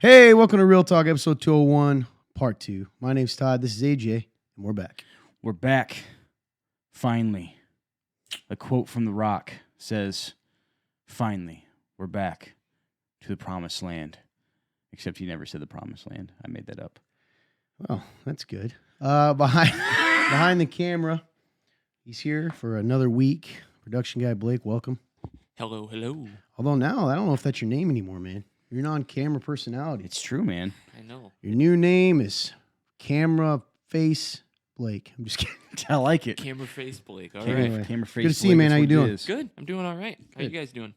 Hey, welcome to Real Talk, episode 201, part 2. My name's Todd. This is AJ, and we're back. We're back. Finally. A quote from The Rock says, "Finally, we're back to the promised land." Except he never said the promised land. I made that up. Well, that's good. Behind the camera, he's here for another week. Production guy Blake, welcome. Hello, hello. Although now, I don't know if that's your name anymore, man. You're an on-camera personality. It's true, man. I know. Your new name is Camera Face Blake. I'm just kidding. I like it. Camera face Blake. All Camera- right. Camera face. Good to see you, man. How you doing? Good. I'm doing all right. How Good. you guys doing?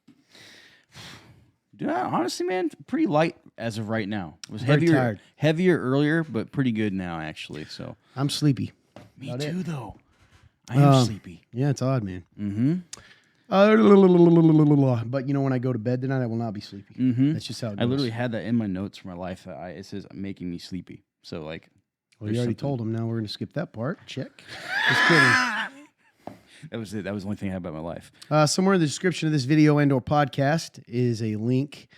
Yeah, honestly, man, pretty light as of right now. It was Very tired. heavier earlier, but pretty good now, actually. So I'm sleepy. me About too, it. though. I am sleepy. Yeah, it's odd, man. Mm-hmm. But you know, when I go to bed tonight, I will not be sleepy. Mm-hmm. That's just how it goes. I literally had that in my notes for my life. It says making me sleepy. So like, Well, you there's already something- told him. Now we're going to skip that part. Check. Just kidding. that was it. That was the only thing I had about my life. Somewhere in the description of this video and or podcast is a link,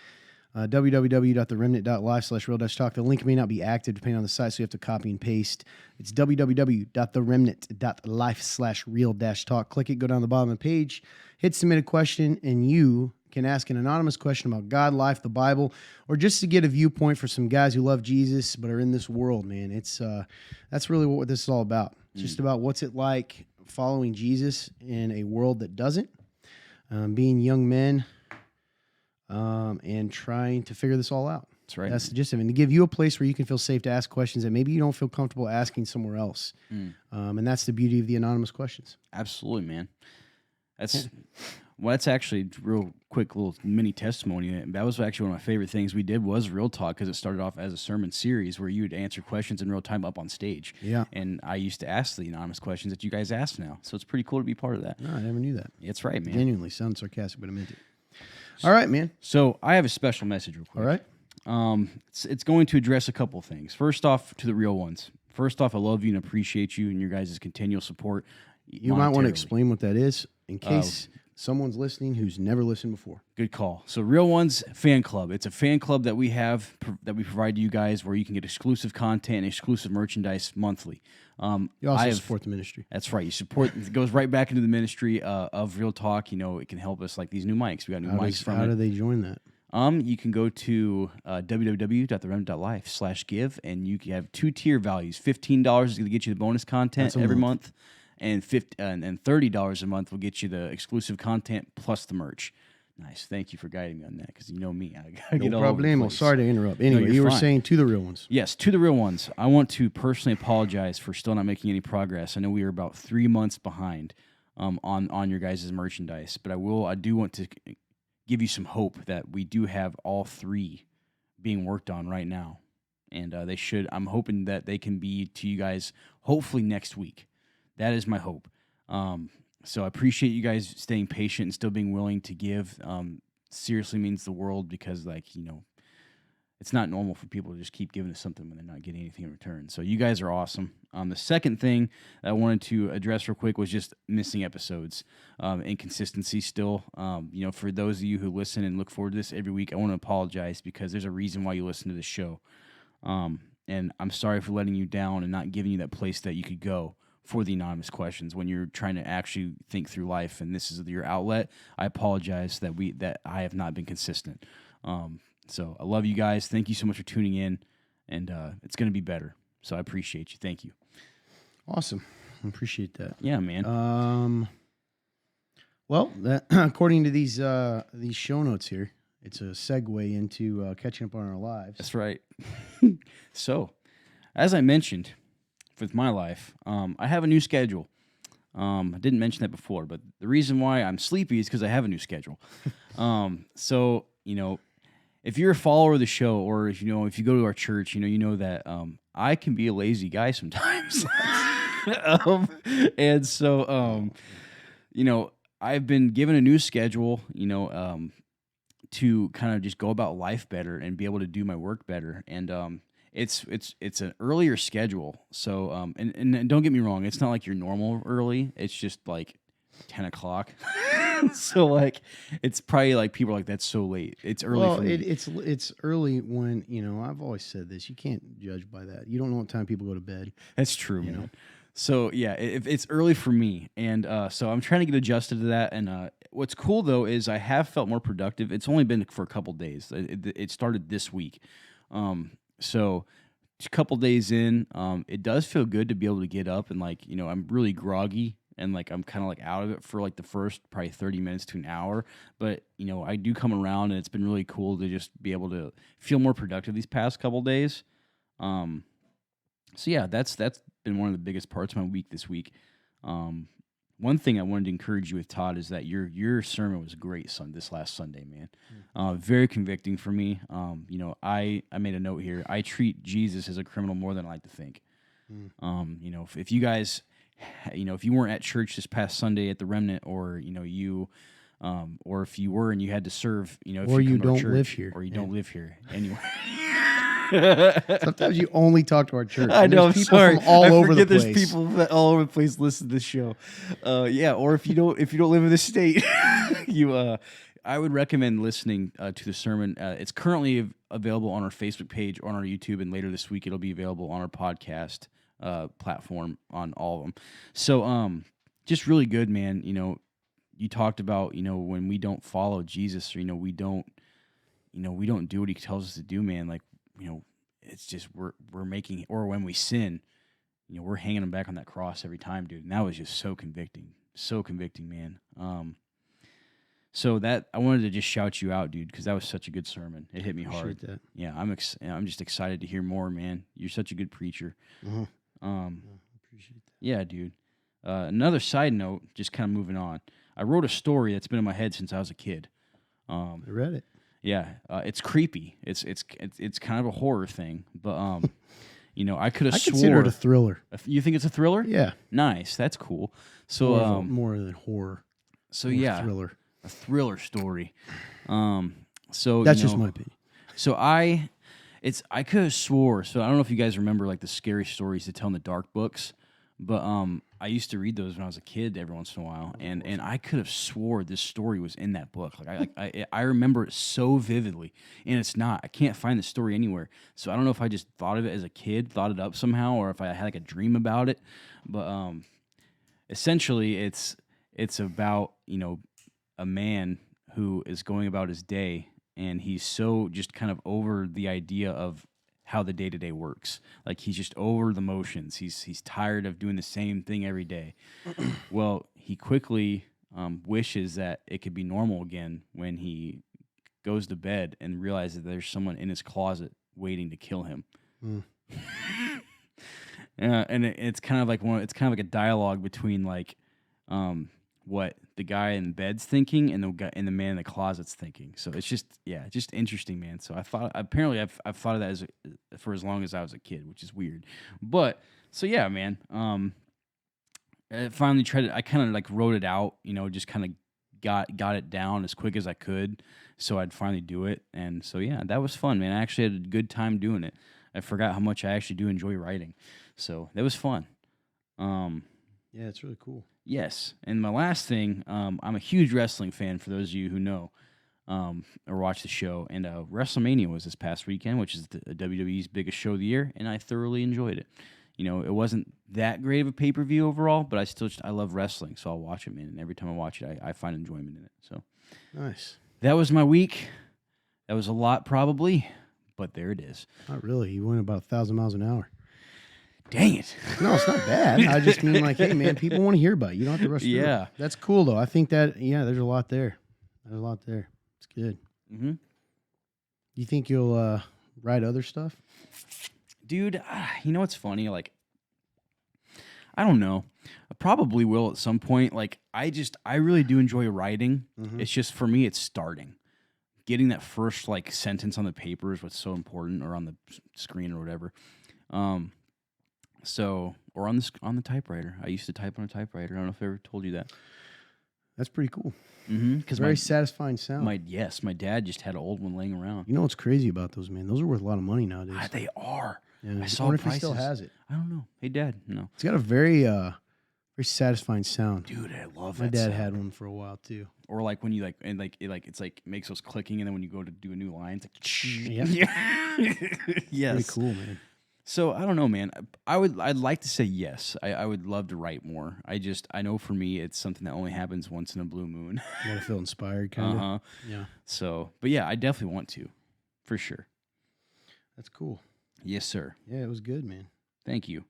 www.theremnant.live/real-talk. The link may not be active depending on the site, so you have to copy and paste. It's www.theremnant.life/real-talk. Click it, go down the bottom of the page, hit submit a question, and you can ask an anonymous question about God, life, the Bible, or just to get a viewpoint for some guys who love Jesus but are in this world, man. It's that's really what this is all about. It's just about what's it like following Jesus in a world that doesn't, being young men, and trying to figure this all out. That's right. That's the gist of it. And to give you a place where you can feel safe to ask questions that maybe you don't feel comfortable asking somewhere else. And that's the beauty of the anonymous questions. Absolutely, man. That's actually real quick little mini testimony. That was actually one of my favorite things we did was Real Talk, because it started off as a sermon series where you would answer questions in real time up on stage. Yeah. And I used to ask the anonymous questions that you guys ask now. So it's pretty cool to be part of that. No, I never knew that. It's right, man. Genuinely sounds sarcastic, but I meant it. All right, man. So I have a special message real quick. All right. It's going to address a couple of things. First off, to the real ones. First off, I love you and appreciate you and your guys' continual support. You might want to monetarily. explain what that is in case someone's listening who's never listened before. Good call. So Real Ones Fan Club. It's a fan club that we have that we provide to you guys where you can get exclusive content and exclusive merchandise monthly. You also support the ministry. That's right. You support. It goes right back into the ministry of Real Talk. You know, it can help us like these new mics. We got new mics from How it. do they join that? You can go to www.theremnant.life/give, and you can have 2-tier values. $15 is going to get you the bonus content That's a every month, and $30 a month will get you the exclusive content plus the merch. Nice. Thank you for guiding me on that, because you know me. I get No all over the problemo. place. Sorry to interrupt. Anyway, you're you were fine. saying to the real ones. Yes, to the real ones. I want to personally apologize for still not making any progress. I know we are about 3 months behind on your guys' merchandise, but I do want to give you some hope that we do have all 3 being worked on right now, and they should. I'm hoping that they can be to you guys hopefully next week. That is my hope. So I appreciate you guys staying patient and still being willing to give. Seriously means the world, because it's not normal for people to just keep giving us something when they're not getting anything in return. So you guys are awesome. The second thing that I wanted to address real quick was just missing episodes, inconsistency still. For those of you who listen and look forward to this every week, I want to apologize, because there's a reason why you listen to this show. And I'm sorry for letting you down and not giving you that place that you could go for the anonymous questions when you're trying to actually think through life and this is your outlet. I apologize that I have not been consistent. So I love you guys. Thank you so much for tuning in, and it's going to be better. So I appreciate you. Thank you. Awesome. I appreciate that. Yeah, man. Well, according to these show notes here, it's a segue into catching up on our lives. That's right. So, as I mentioned, with my life, I have a new schedule. I didn't mention that before, but the reason why I'm sleepy is because I have a new schedule. So, if you're a follower of the show, or if you go to our church, you know that I can be a lazy guy sometimes. And so, I've been given a new schedule, to kind of just go about life better and be able to do my work better. And it's an earlier schedule. So, and don't get me wrong, it's not like your normal early. It's just like 10 o'clock. So like, it's probably like people are like, that's so late. It's early Well, for me. it's early when, I've always said this. You can't judge by that. You don't know what time people go to bed. That's true, you man. know. So yeah, it's early for me, and so I'm trying to get adjusted to that. And what's cool though is I have felt more productive. It's only been for a couple days. It started this week, so a couple days in, it does feel good to be able to get up and like I'm really groggy and like I'm kind of like out of it for like the first probably 30 minutes to an hour. But I do come around, and it's been really cool to just be able to feel more productive these past couple days. So yeah, that's been one of the biggest parts of my week this week. One thing I wanted to encourage you with, Todd, is that your sermon was great this last Sunday, man. Very convicting for me. I made a note here. I treat Jesus as a criminal more than I like to think. If you guys, if you weren't at church this past Sunday at the Remnant, or or if you were and you had to serve, if Or you you come to our don't live church, here. or you don't live here anyway. Sometimes you only talk to our church. I and know. I'm there's people sorry. from all I over the forget place. there's people that all over the place listen to this show. Yeah. Or if you don't live in the state, I would recommend listening to the sermon. It's currently available on our Facebook page, on our YouTube, and later this week it'll be available on our podcast platform on all of them. So, just really good, man. You talked about when we don't follow Jesus, or we don't do what he tells us to do, man. Like, it's just we're making, or when we sin, we're hanging him back on that cross every time, dude. And that was just so convicting, man. So that I wanted to just shout you out, dude, because that was such a good sermon. It hit me hard. Appreciate that. Yeah, I'm just excited to hear more, man. You're such a good preacher. Yeah, appreciate that. Yeah, dude. Another side note, just kind of moving on. I wrote a story that's been in my head since I was a kid. I read it. Yeah, it's creepy. It's kind of a horror thing, but I could have I swore. consider it a thriller. You think it's a thriller? Yeah. Nice. That's cool. So more than horror. So More yeah, thriller. a thriller story. So That's just my opinion. So I could have swore. So I don't know if you guys remember like the scary stories they tell in the dark books, but I used to read those when I was a kid every once in a while, and I could have swore this story was in that book. Like I remember it so vividly, and it's not. I can't find the story anywhere. So I don't know if I just thought of it as a kid, thought it up somehow, or if I had like a dream about it. But essentially, it's about a man who is going about his day, and he's so just kind of over the idea of how the day-to-day works. Like, he's just over the motions. He's tired of doing the same thing every day. Well, he quickly wishes that it could be normal again when he goes to bed and realizes that there's someone in his closet waiting to kill him. And it's kind of like a dialogue between like what the guy in bed's thinking and the man in the closet's thinking. So it's just interesting, man. So I've thought of that for as long as I was a kid, which is weird. But so yeah, man. I finally I kind of like wrote it out, just kind of got it down as quick as I could, so I'd finally do it. And so yeah, that was fun, man. I actually had a good time doing it. I forgot how much I actually do enjoy writing, so that was fun. Yeah, it's really cool. Yes, and my last thing, I'm a huge wrestling fan, for those of you who know or watch the show, and WrestleMania was this past weekend, which is the WWE's biggest show of the year, and I thoroughly enjoyed it. It wasn't that great of a pay-per-view overall, but I love wrestling, so I'll watch it, man, and every time I watch it, I find enjoyment in it. So Nice. that was my week. That was a lot, probably, but there it is. Not really. You went about 1,000 miles an hour. Dang it. No, it's not bad. I just mean like, hey, man, people want to hear about it. You don't have to rush through Yeah. it. That's cool, though. I think that, there's a lot there. There's a lot there. It's good. Mm-hmm. You think you'll write other stuff? Dude, what's funny? Like, I don't know. I probably will at some point. Like, I really do enjoy writing. Mhm. It's just, for me, it's starting. Getting that first, like, sentence on the paper is what's so important, or on the screen or whatever. Or on the typewriter. I used to type on a typewriter. I don't know if I ever told you that. That's pretty cool. Mm-hmm. Because Very satisfying sound. my dad just had an old one laying around. You know what's crazy about those, man? Those are worth a lot of money nowadays. They are. Yeah. I saw wonder if prices. he still has it. I don't know. Hey, Dad. No. It's got a very Very satisfying sound. Dude, I love My that. dad sound. had one for a while too. Or like when you like and like it like it's like makes those clicking, and then when you go to do a new line, it's like yes. Pretty cool, man. So I don't know, man. I'd like to say yes. I would love to write more. I know for me it's something that only happens once in a blue moon. You gotta feel inspired, kind of. Uh-huh. Yeah, So, but yeah, I definitely want to, for sure. that's cool. Yes, sir. Yeah, it was good, man. Thank you.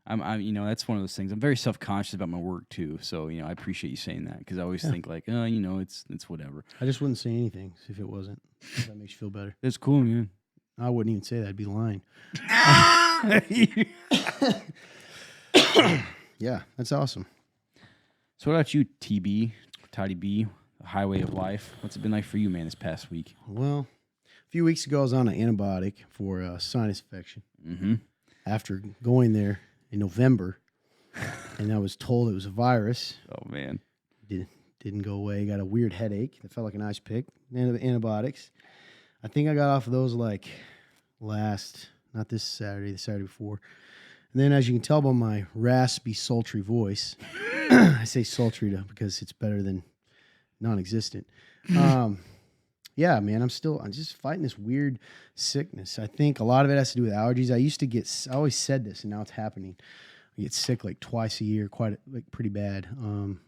I'm you know, that's one of those things. I'm very self-conscious about my work too. So, you know, I appreciate you saying that because I always think like, oh, you know, it's whatever. I just wouldn't say anything if it wasn't. If that makes you feel better. It's cool, man. I wouldn't even say that. I'd be lying. Yeah, that's awesome. So what about you, TB, Toddy B, the highway of life? What's it been like for you, man, this past week? Well, a few weeks ago, I was on an antibiotic for sinus infection. Mm-hmm. After going there in November, and I was told it was a virus. Oh, man. Didn't go away. Got a weird headache that felt like an ice pick. Antibiotics. I think I got off of those like not this Saturday, the Saturday before. And then, as you can tell by my raspy, sultry voice, I say sultry because it's better than non-existent. Yeah, man, I'm just fighting this weird sickness. I think a lot of it has to do with allergies. I always said this, and now it's happening. I get sick like twice a year, pretty bad.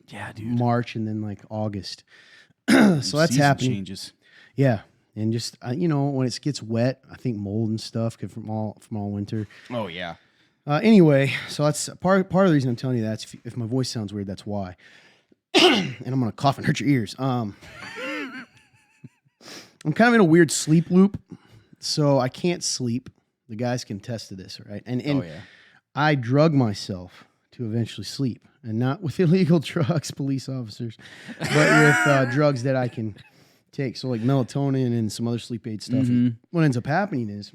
Yeah, dude. March and then like August. So that's Season happening. changes. Yeah, and just when it gets wet, I think mold and stuff from all winter. Oh, yeah. Anyway, so that's part of the reason I'm telling you that. If my voice sounds weird, that's why. And I'm gonna cough and hurt your ears. I'm kind of in a weird sleep loop, so I can't sleep. The guys can attest to this, right? And Oh, yeah. I drug myself to eventually sleep, and not with illegal drugs, police officers, but with drugs that I can take. So like melatonin and some other sleep aid stuff. Mm-hmm. And what ends up happening is,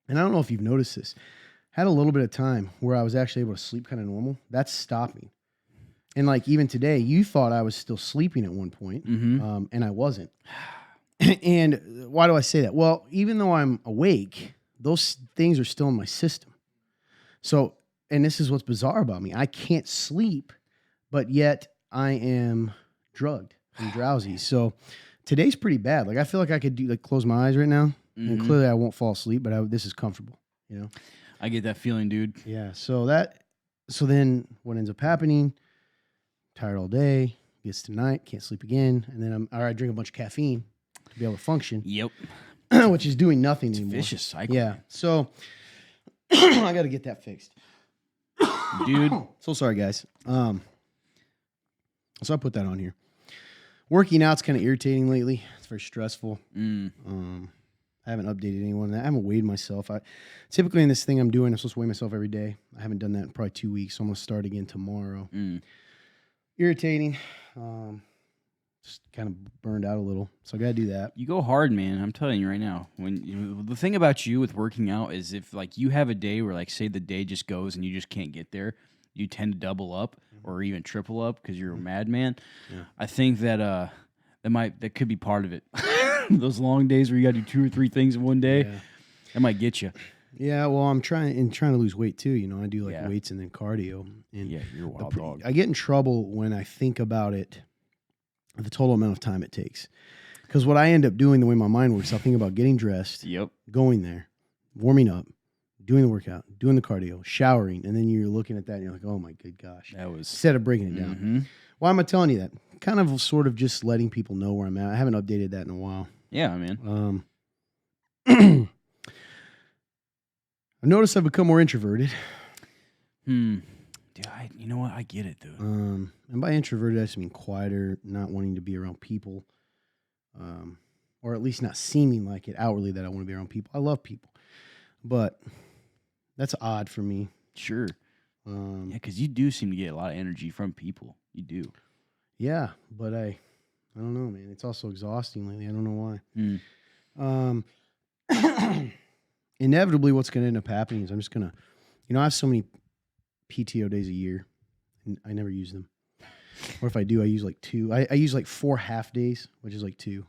and I don't know if you've noticed this, had a little bit of time where I was actually able to sleep kind of normal. That's stopping. And like even today, you thought I was still sleeping at one point, Mm-hmm. and I wasn't. And why do I say that? Well, even though I'm awake, those things are still in my system. So, and this is what's bizarre about me. I can't sleep, but yet I am drugged. I'm drowsy. So today's pretty bad. Like I feel like I could close my eyes right now, and Mhm. clearly I won't fall asleep, but this is comfortable, I get that feeling, dude. Yeah. So then what ends up happening, tired all day, gets to night, can't sleep again. And then I drink a bunch of caffeine to be able to function, Yep. which is doing nothing It's a anymore. vicious cycle. Yeah. So I got to get that fixed. Dude. So sorry, guys. So I put that on here. Working out's kind of irritating lately. It's very stressful. I haven't updated anyone. I haven't weighed myself. Typically in this thing I'm doing, I'm supposed to weigh myself every day. I haven't done that in probably 2 weeks, so I'm going to start again tomorrow. Irritating. Just kind of burned out a little, so I got to do that. You go hard, man. I'm telling you right now. The thing about you with working out is if like you have a day where like say the day just goes and you just can't get there, you tend to double up or even triple up because you're a madman. Yeah. I think that that could be part of it. Those long days where you got to do 2 or 3 things in one day, Yeah. that might get you. Yeah, well, I'm trying to lose weight too. I do like Yeah. weights and then cardio. And Yeah, you're a wild dog. I get in trouble when I think about it, the total amount of time it takes. Because what I end up doing, the way my mind works, I'll think about getting dressed, Yep. going there, warming up, doing the workout, doing the cardio, showering, and then you're looking at that and you're like, oh my good gosh. That was. Instead of breaking it down. Mhm. Why am I telling you that? Kind of sort of just letting people know where I'm at. I haven't updated that in a while. Yeah, man. I've noticed I've become more introverted. Dude, you know what? I get it, dude. And by introverted, I just mean quieter, not wanting to be around people, or at least not seeming like it outwardly that I want to be around people. I love people, but that's odd for me. Sure. Yeah, because you do seem to get a lot of energy from people. You do. Yeah, but I don't know, man. It's also exhausting lately. I don't know why. Inevitably, what's going to end up happening is I'm just going to, I have so many PTO days a year, and I never use them. Or if I do, I use like 2. I use like 4 half days, which is like 2.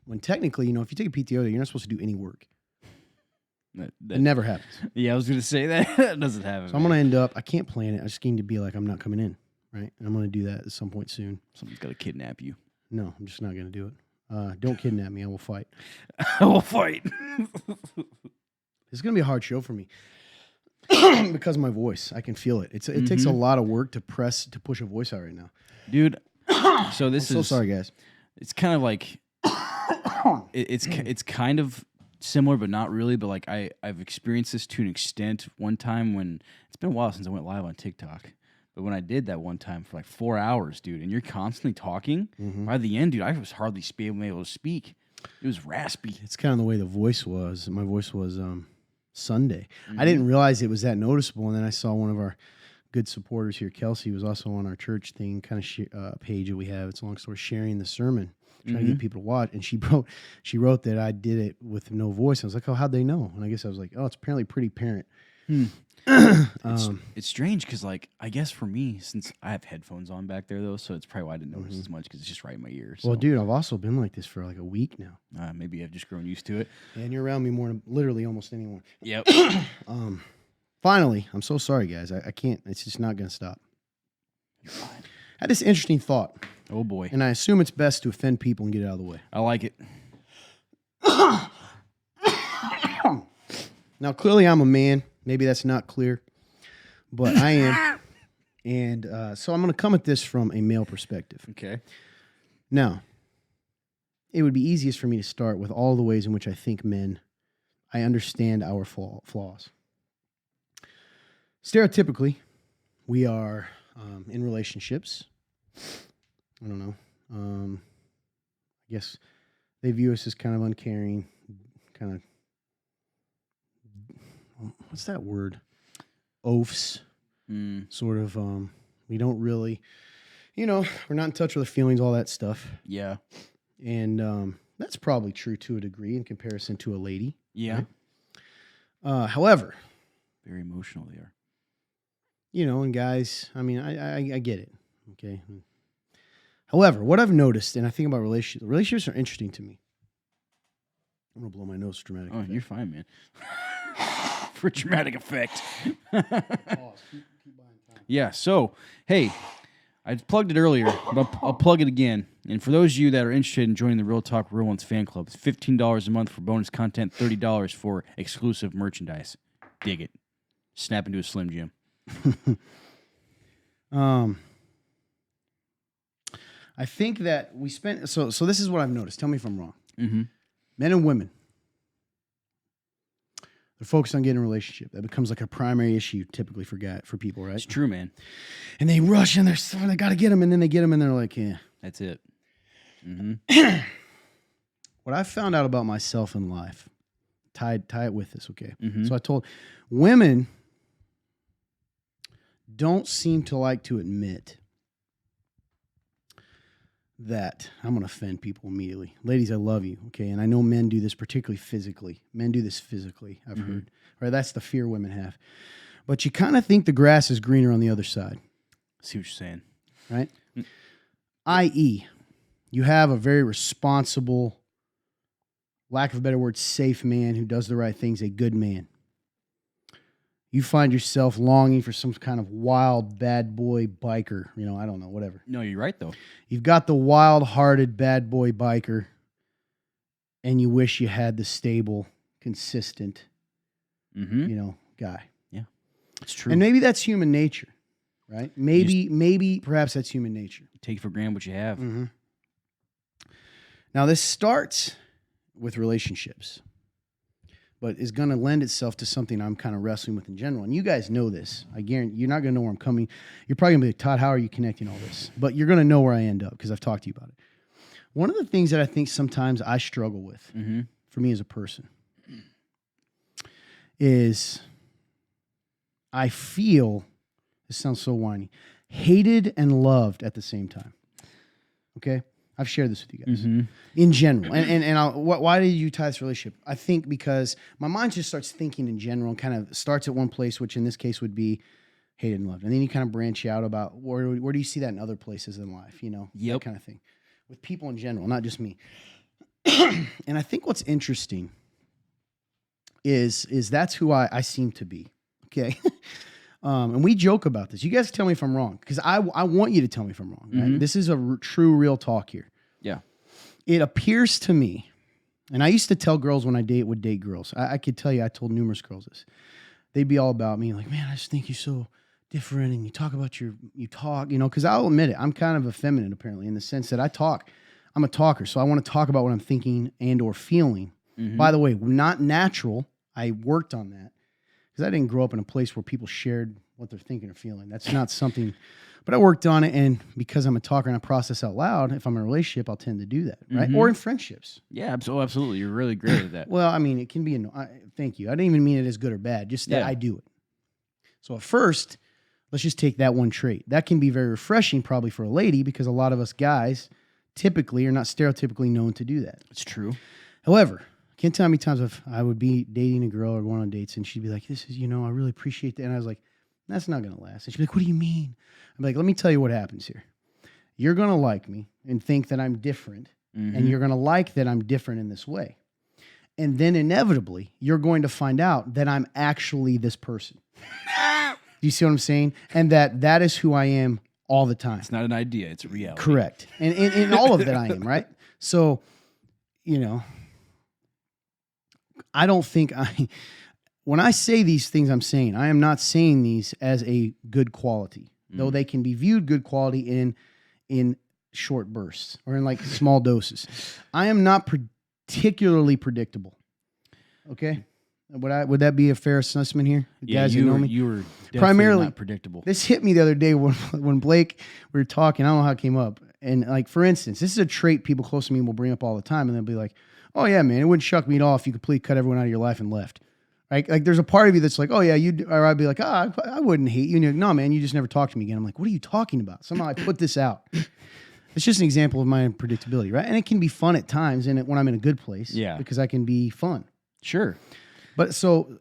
When technically, if you take a PTO day, you're not supposed to do any work. It never happens. Yeah, I was going to say that doesn't happen. So I'm going to end up, I can't plan it. I just need to be like, I'm not coming in, right? And I'm going to do that at some point soon. Someone's got to kidnap you. No, I'm just not going to do it. Don't kidnap me. I will fight. I will fight. It's going to be a hard show for me because of my voice. I can feel it. It takes a lot of work to push a voice out right now. Dude, so this I'm so sorry, guys. It's kind of like, it's kind of similar, but not really. But like I've experienced this to an extent one time when, it's been a while since I went live on TikTok. But when I did that one time for like 4 hours, dude, and you're constantly talking, by the end, dude, I was hardly able to speak. It was raspy. It's kind of the way the voice was. My voice was Sunday. I didn't realize it was that noticeable, and then I saw one of our good supporters here, Kelsey, was also on our church thing, kind of page that we have. It's a long story, sharing the sermon, trying to get people to watch. And she wrote that I did it with no voice. I was like, oh, how'd they know? And I guess I was like, oh, it's apparently pretty apparent. It's strange because, like, I guess for me, since I have headphones on back there, though, so it's probably why I didn't notice as much because it's just right in my ears. Well, so. dude, I've also been like this for like a week now. Maybe I've just grown used to it. And you're around me more than literally almost anyone. Yep. Finally, I'm so sorry, guys. I can't. It's just not going to stop. You're fine. I had this interesting thought, Oh, boy. and I assume it's best to offend people and get it out of the way. I like it. Now, clearly, I'm a man. Maybe that's not clear, but I am. And so I'm going to come at this from a male perspective. Okay. Now, it would be easiest for me to start with all the ways in which I think I understand our flaws. Stereotypically, we are in relationships. I don't know. I guess they view us as kind of uncaring, kind of, what's that word? Oafs. Sort of, we don't really, we're not in touch with our feelings, all that stuff. Yeah. And that's probably true to a degree in comparison to a lady. Yeah. Right? However, very emotional they are. And guys, I mean, I get it. Okay. However, what I've noticed, and I think about relationships are interesting to me. I'm going to blow my nose for dramatic effect. You're fine, man. For dramatic effect. Yeah, so, hey, I plugged it earlier, but I'll plug it again. And for those of you that are interested in joining the Real Talk Real Ones fan club, it's $15 a month for bonus content, $30 for exclusive merchandise. Dig it. Snap into a Slim Jim. I think that we spent so this is what I've noticed. Tell me if I'm wrong. Mm-hmm. Men and women, they're focused on getting a relationship. That becomes like a primary issue typically for people, right? It's true, man. And they rush and they got to get them, and then they get them, and they're like, yeah, that's it. Mm-hmm. What I found out about myself in life, tie it with this, okay? Mm-hmm. So I told women don't seem to like to admit that I'm going to offend people immediately. Ladies, I love you, okay? And I know men do this particularly physically. Men do this physically, I've heard. Right? That's the fear women have. But you kind of think the grass is greener on the other side. See what you're saying. Right? I.e., you have a very responsible, lack of a better word, safe man who does the right things, a good man. You find yourself longing for some kind of wild bad boy biker. I don't know, whatever. No, you're right, though. You've got the wild-hearted bad boy biker, and you wish you had the stable, consistent, guy. Yeah, it's true. And maybe that's human nature, right? Maybe, perhaps that's human nature. Take for granted what you have. Mm-hmm. Now, this starts with relationships, but is going to lend itself to something I'm kind of wrestling with in general. And you guys know this. I guarantee you're not going to know where I'm coming. You're probably going to be like, Todd, how are you connecting all this? But you're going to know where I end up because I've talked to you about it. One of the things that I think sometimes I struggle with, for me as a person, is I feel, this sounds so whiny, hated and loved at the same time. Okay? I've shared this with you guys in general. And why did you tie this relationship? I think because my mind just starts thinking in general and kind of starts at one place, which in this case would be hated and loved. And then you kind of branch out about where do you see that in other places in life, that kind of thing. With people in general, not just me. And I think what's interesting is that's who I seem to be. Okay. And we joke about this. You guys tell me if I'm wrong, because I want you to tell me if I'm wrong. Right? Mhm. This is a true, real talk here. Yeah. It appears to me, and I used to tell girls when I would date girls. I could tell you, I told numerous girls this. They'd be all about me, like, man, I just think you're so different, and you talk about you talk, because I'll admit it, I'm kind of effeminate apparently in the sense that I talk. I'm a talker, so I want to talk about what I'm thinking and or feeling. Mhm. By the way, not natural. I worked on that because I didn't grow up in a place where people shared what they're thinking or feeling. That's not something, but I worked on it. And because I'm a talker and I process out loud, if I'm in a relationship, I'll tend to do that. Right. Mhm. Or in friendships. Yeah, absolutely. You're really great at that. Well, I mean, it can be, thank you. I didn't even mean it as good or bad, just that Yeah. I do it. So at first, let's just take that one trait. That can be very refreshing probably for a lady because a lot of us guys typically are not stereotypically known to do that. It's true. However, can't tell how many times I would be dating a girl or going on dates and she'd be like, this is, I really appreciate that. And I was like, that's not going to last. And she'd be like, what do you mean? I'm like, let me tell you what happens here. You're going to like me and think that I'm different. Mhm. And you're going to like that I'm different in this way. And then inevitably, you're going to find out that I'm actually this person. Do you see what I'm saying? And that is who I am all the time. It's not an idea. It's a reality. Correct. And in all of that I am, right? So, I don't think when I say these things I'm saying, I am not saying these as a good quality, though they can be viewed good quality in short bursts or in like small doses. I am not particularly predictable. Okay? Would that be a fair assessment here? Yeah, Guys who know me? you were definitely Primarily not predictable. This hit me the other day when Blake, we were talking. I don't know how it came up. And like, for instance, this is a trait people close to me will bring up all the time. And they'll be like, oh yeah, man, it wouldn't shock me at all if you completely cut everyone out of your life and left. Right? Like there's a part of you that's like, oh yeah, or I'd be like, I wouldn't hate you. And you're like, no, man, you just never talk to me again. I'm like, what are you talking about? Somehow I put this out. It's just an example of my unpredictability, right? And it can be fun at times when I'm in a good place. Yeah. Because I can be fun. Sure. But so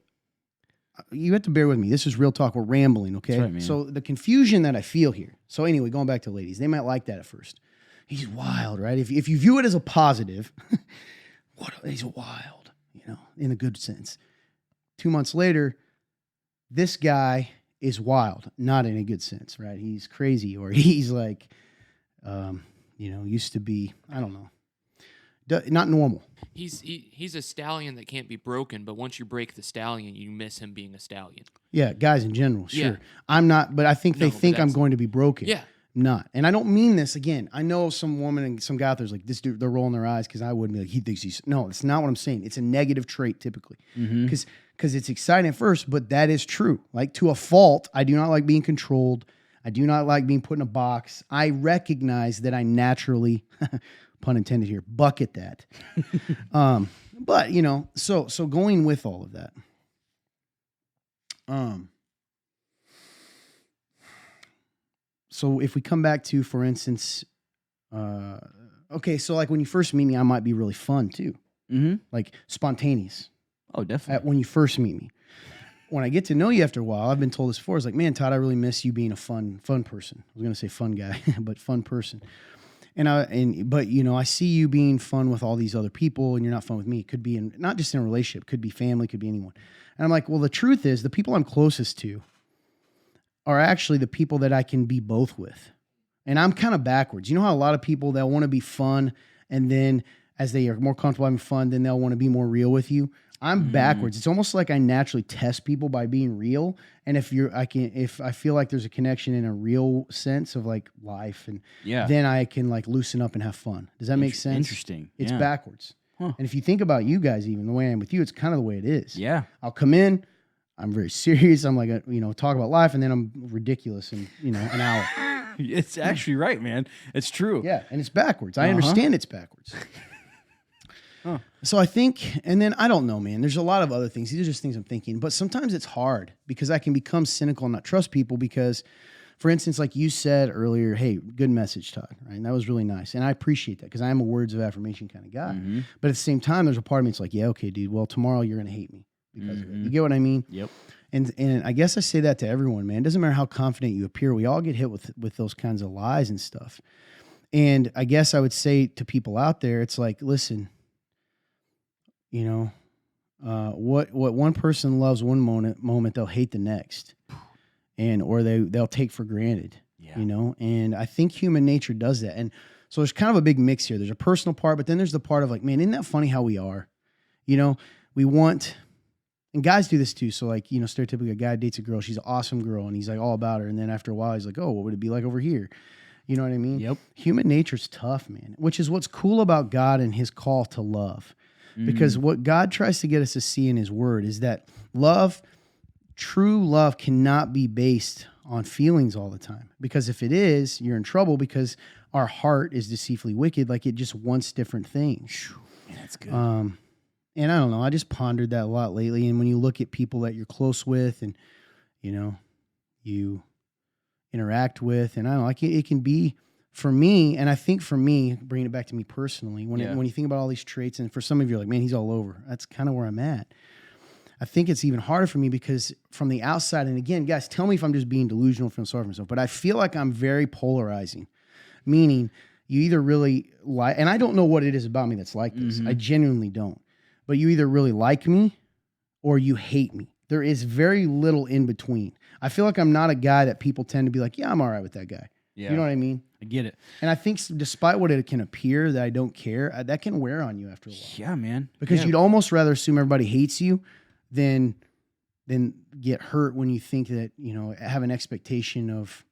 you have to bear with me. This is real talk. We're rambling, okay? That's right, man. So the confusion that I feel here. So anyway, going back to ladies, they might like that at first. He's wild, right? If you view it as a positive, he's wild, in a good sense. 2 months later, this guy is wild, not in a good sense, right? He's crazy, or he's like, used to be, I don't know, not normal. He's a stallion that can't be broken, but once you break the stallion, you miss him being a stallion. Yeah, guys in general, sure. Yeah. I'm not, but I think they No, but think I'm that's- going to be broken. Yeah. I'm not. And I don't mean this again. I know some woman and some guy out there's like, this dude, they're rolling their eyes because I wouldn't be like, he thinks he's, no, it's not what I'm saying. It's a negative trait typically Mhm. because it's exciting at first, but that is true. Like to a fault, I do not like being controlled. I do not like being put in a box. I recognize that I naturally, pun intended here, bucket that. But so going with all of that, so if we come back to, for instance, okay, so like when you first meet me, I might be really fun too, Mhm. like spontaneous Oh, definitely. when you first meet me. When I get to know you after a while, I've been told this before. It's like, man, Todd, I really miss you being a fun person. I was gonna say fun guy, but fun person. But I see you being fun with all these other people, and you're not fun with me. It could be not just in a relationship, could be family, could be anyone. And I'm like, well, the truth is, the people I'm closest to are actually the people that I can be both with. And I'm kind of backwards. You know how a lot of people, they'll want to be fun, and then as they are more comfortable having fun, then they'll want to be more real with you. I'm backwards. It's almost like I naturally test people by being real. And if I feel like there's a connection in a real sense of like life, and Yeah. then I can like loosen up and have fun. Does that make sense? Interesting. It's Yeah. backwards. Huh. And if you think about you guys, even the way I am with you, it's kind of the way it is. Yeah. I'll come in, I'm very serious. I'm like, talk about life, and then I'm ridiculous in, an hour. It's actually right, man. It's true. Yeah, and it's backwards. I Uh-huh. understand it's backwards. Huh. So I think, and then I don't know, man. There's a lot of other things. These are just things I'm thinking. But sometimes it's hard because I can become cynical and not trust people because, for instance, like you said earlier, hey, good message, Todd. Right? And that was really nice. And I appreciate that because I am a words of affirmation kind of guy. Mhm. But at the same time, there's a part of me that's like, yeah, okay, dude. Well, tomorrow you're going to hate me because of it. Mhm. You get what I mean? Yep. And I guess I say that to everyone, man. It doesn't matter how confident you appear. We all get hit with those kinds of lies and stuff. And I guess I would say to people out there, it's like, listen, what one person loves one moment they'll hate the next, and or they'll take for granted. Yeah. You know, and I think human nature does that. And so there's kind of a big mix here. There's a personal part, but then there's the part of like, man, isn't that funny how we are? You know, we want, and guys do this too. So like, you know, stereotypically a guy dates a girl, she's an awesome girl, and he's like all about her. And then after a while, he's like, oh, what would it be like over here? You know what I mean? Yep. Human nature's tough, man, which is what's cool about God and his call to love. Because what God tries to get us to see in his word is that love, true love, cannot be based on feelings all the time. Because if it is, you're in trouble, because our heart is deceitfully wicked. Like it just wants different things. Man, that's good. And I don't know, I just pondered that a lot lately. And when you look at people that you're close with and, you know, you interact with, and I don't know, it can be for me. And I think for me, bringing it back to me personally, when you think about all these traits, and for some of you are like, man, he's all over. That's kind of where I'm at. I think it's even harder for me because from the outside, and again, guys, tell me if I'm just being delusional, feeling sorry for myself, but I feel like I'm very polarizing, meaning you either really like, and I don't know what it is about me that's like this. I genuinely don't. But you either really like me or you hate me. There is very little in between. I feel like I'm not a guy that people tend to be like, yeah, I'm all right with that guy. Yeah. You know what I mean? I get it. And I think despite what it can appear that I don't care, that can wear on you after a while. Yeah, man. Because you'd almost rather assume everybody hates you than get hurt when you think that, you know, have an expectation of,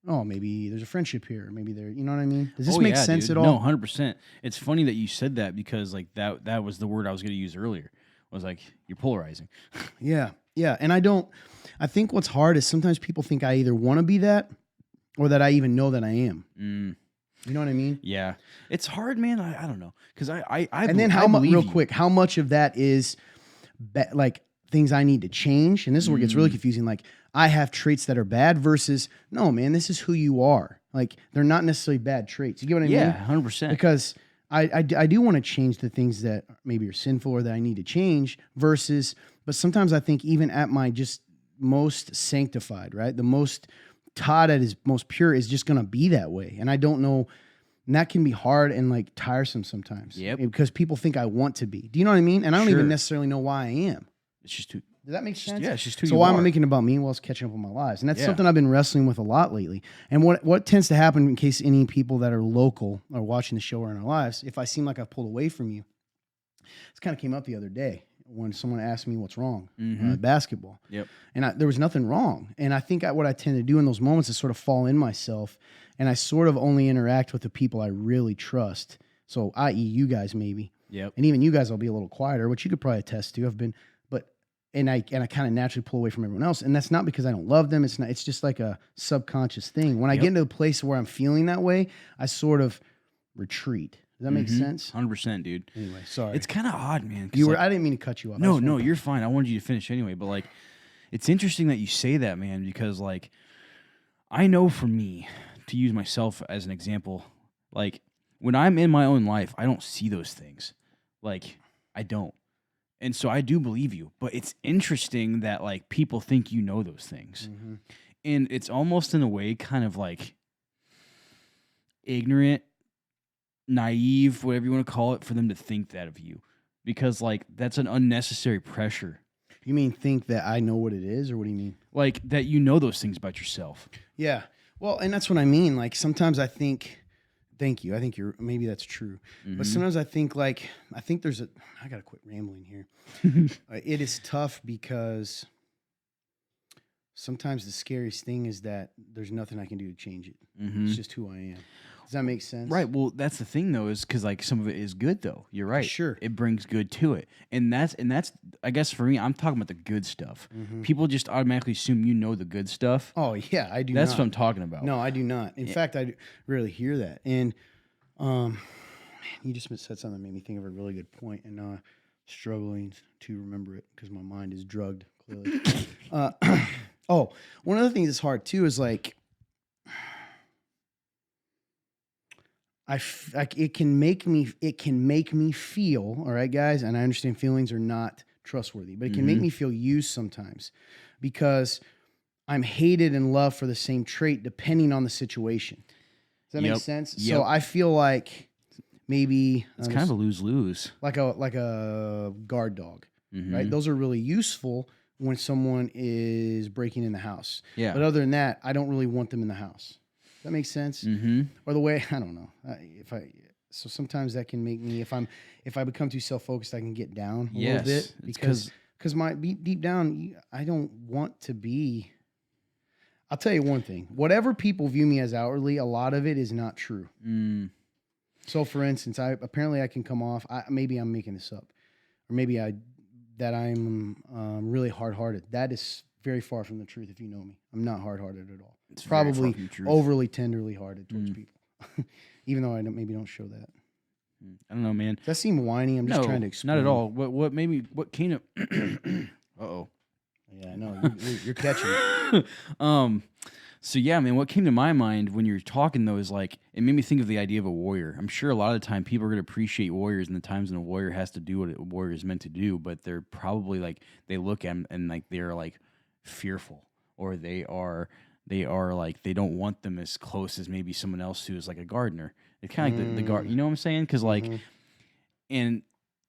oh, maybe there's a friendship here. Maybe there, you know what I mean? Does this make sense at all? No, 100%. It's funny that you said that because like that was the word I was going to use earlier. Was like, you're polarizing. Yeah. Yeah. And I think what's hard is sometimes people think I either want to be that or that I even know that I am. You know what I mean? Yeah. It's hard, man. I don't know. Because I and then how much, real quick, how much of that is like things I need to change? And this is where it gets really confusing. Like, I have traits that are bad versus, no, man, this is who you are. Like, they're not necessarily bad traits. You get what I mean? Yeah, 100%. Because I do want to change the things that maybe are sinful or that I need to change versus, but sometimes I think even at my just most sanctified, right? The most taught at his most pure is just going to be that way. And I don't know. And that can be hard and like tiresome sometimes. Yep. Because people think I want to be. Do you know what I mean? And I don't even necessarily know why I am. It's just too. Does that make sense? Yeah, it's just who so you why are. am I making it about me while it's catching up on my lives? And that's something I've been wrestling with a lot lately. And what tends to happen, in case any people that are local are watching the show or in our lives, if I seem like I've pulled away from you, this kind of came up the other day when someone asked me what's wrong basketball. Yep. And there was nothing wrong. And I think what I tend to do in those moments is sort of fall in myself, and I sort of only interact with the people I really trust. So, i.e., you guys maybe. Yep. And even you guys, I'll be a little quieter, which you could probably attest to. And I kind of naturally pull away from everyone else. And that's not because I don't love them. It's just like a subconscious thing. When I get into a place where I'm feeling that way, I sort of retreat. Does that make sense? 100%, dude. Anyway, sorry. It's kind of odd, man. I didn't mean to cut you off. No, you're fine. I wanted you to finish anyway. But like, it's interesting that you say that, man, because like, I know for me, to use myself as an example, like when I'm in my own life, I don't see those things. Like, I don't. And so I do believe you, but it's interesting that like people think you know those things. And it's almost in a way kind of like ignorant, naive, whatever you want to call it, for them to think that of you, because like that's an unnecessary pressure. You mean think that I know what it is, or what do you mean? Like that you know those things about yourself. Yeah. Well, and that's what I mean. Like sometimes I think, thank you. I think maybe that's true. But sometimes I think I got to quit rambling here. It is tough because sometimes the scariest thing is that there's nothing I can do to change it. It's just who I am. Does that make sense? Right. Well, that's the thing though, is because like some of it is good though. You're right. Sure. It brings good to it, and that's I guess for me, I'm talking about the good stuff. People just automatically assume you know the good stuff. Oh yeah, I do. That's not. what I'm talking about. No, I do not. In fact, I rarely hear that. And man, you just said something that made me think of a really good point, and now I'm struggling to remember it because my mind is drugged clearly. One of the things that's hard too is like, it can make me feel, all right, guys, and I understand feelings are not trustworthy, but it can make me feel used sometimes because I'm hated and loved for the same trait depending on the situation. Does that make sense? Yep. So I feel like maybe it's kind of a lose-lose. like a guard dog. right? Those are really useful when someone is breaking in the house. Yeah. But other than that, I don't really want them in the house. Does that make sense? Mm-hmm. Or the way, I don't know. So sometimes that can make me, if I become too self-focused, I can get down a little bit because deep down, I don't want to be. I'll tell you one thing. Whatever people view me as outwardly, a lot of it is not true. So, for instance, I can come off. Maybe I'm making this up, or maybe I'm really hard-hearted. That is very far from the truth. If you know me, I'm not hard-hearted at all. It's probably overly tenderly hearted towards people, even though I don't show that. I don't know, man. Does that seem whiny? I'm just trying to explain. Not at all. What came to? Uh-oh. Yeah, I know you're catching it. So yeah, man, what came to my mind when you're talking though is like it made me think of the idea of a warrior. I'm sure a lot of the time people are gonna appreciate warriors and the times when a warrior has to do what a warrior is meant to do, but they're probably like they look at them and like they're like fearful, or they are like they don't want them as close as maybe someone else who is like a gardener. It's kind of like the guard, you know what I'm saying? Because like, and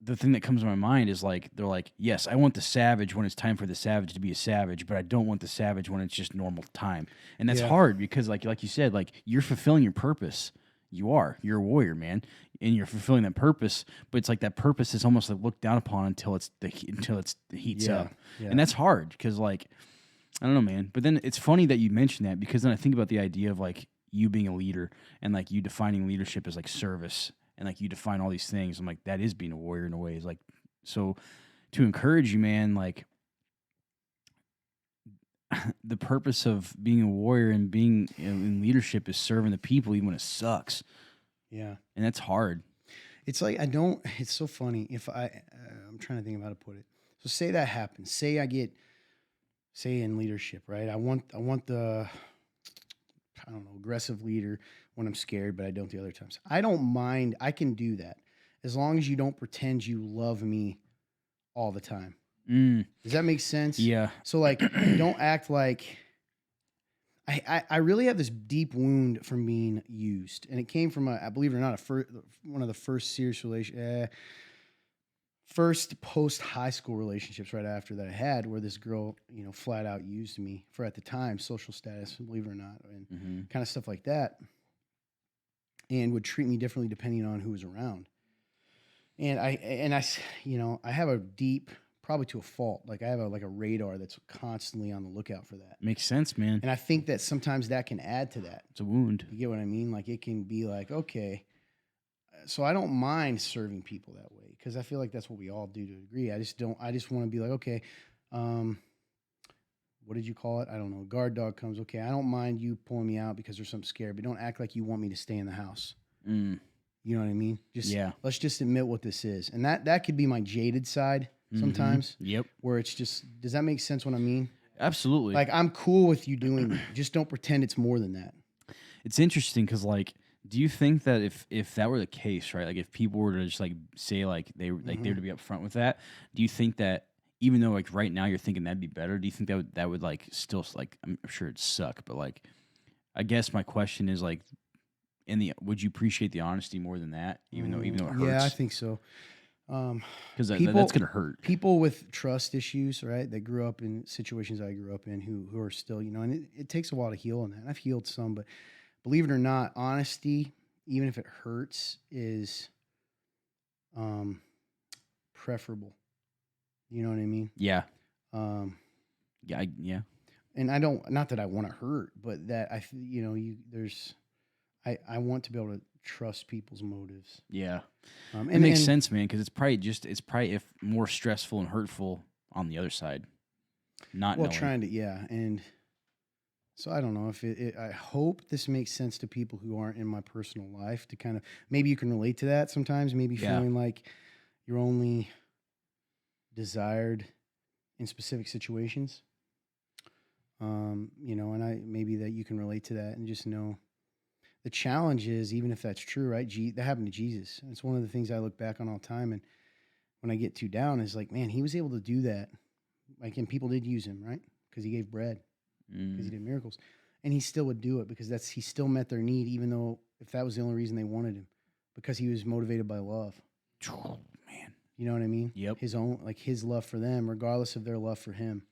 the thing that comes to my mind is like they're like, yes, I want the savage when it's time for the savage to be a savage, but I don't want the savage when it's just normal time. And that's hard because like you said, like you're fulfilling your purpose. You're a warrior, man, and you're fulfilling that purpose. But it's like that purpose is almost like looked down upon until the heats up, and that's hard because like I don't know, man. But then it's funny that you mentioned that because then I think about the idea of like you being a leader and like you defining leadership as like service. And like you define all these things, I'm like that is being a warrior in a way. It's like so to encourage you, man. Like the purpose of being a warrior and being in leadership is serving the people, even when it sucks. Yeah, and that's hard. It's like It's so funny if I'm trying to think of how to put it. So say that happens. Say in leadership, right? I want the aggressive leader when I'm scared, but I don't the other times. I don't mind. I can do that as long as you don't pretend you love me all the time. Does that make sense? Yeah. So like, don't act like I really have this deep wound from being used, and it came from I believe it or not, one of the first serious first post high school relationships right after that I had, where this girl, flat out used me for at the time social status, believe it or not, and kind of stuff like that, and would treat me differently depending on who was around. And I have a deep, probably to a fault, like I have a radar that's constantly on the lookout for that. Makes sense, man. And I think that sometimes that can add to that. It's a wound. You get what I mean? Like it can be like, okay, so I don't mind serving people that way because I feel like that's what we all do to a degree. I just want to be like, okay, what did you call it? I don't know. Guard dog comes. Okay, I don't mind you pulling me out because there's something scared, but don't act like you want me to stay in the house. You know what I mean? Let's just admit what this is. And that could be my jaded side sometimes. Yep. Where it's just, does that make sense what I mean? Absolutely. Like I'm cool with you doing that. Just don't pretend it's more than that. It's interesting because like, do you think that if that were the case, right? Like if people were to just like say like they were to be upfront with that, do you think that even though like right now you're thinking that'd be better, do you think that would like still like I'm sure it'd suck, but like I guess my question is like would you appreciate the honesty more than that, even though it hurts? Yeah, I think so. Because that's gonna hurt people with trust issues, right? That grew up in situations I grew up in, who are still, and it takes a while to heal on that. And I've healed some, but believe it or not, honesty, even if it hurts, is preferable. You know what I mean? Yeah. Yeah. And I don't, not that I want to hurt, but that I want to be able to trust people's motives. Yeah. It makes sense, man, because it's probably if more stressful and hurtful on the other side. Not knowing. Trying to, yeah. And so I don't know if I hope this makes sense to people who aren't in my personal life, to kind of, maybe you can relate to that sometimes, maybe feeling like you're only desired in specific situations. And maybe that you can relate to that and just know the challenge is, even if that's true, right? That happened to Jesus. And it's one of the things I look back on all the time. And when I get too down, is like, man, he was able to do that. Like, and people did use him, right? Because he gave bread. Because he did miracles, and he still would do it because he still met their need, even though if that was the only reason they wanted him, because he was motivated by love. Oh, man, You know what I mean? Yep. His own, like his love for them, regardless of their love for him.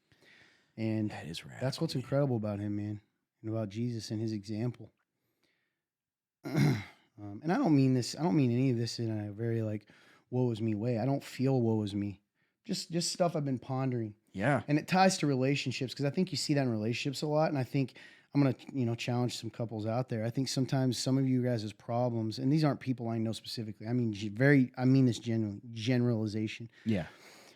And That is radical, that's what's man. incredible about him, man, and about Jesus and his example. And I don't mean this. I don't mean any of this in a very like woe is me way. I don't feel woe is me. Just stuff I've been pondering, Yeah. and it ties to relationships because I think you see that in relationships a lot. And I think I'm gonna challenge some couples out there. I think sometimes some of you guys' problems, and these aren't people I know specifically. I mean I mean this generalization. Yeah.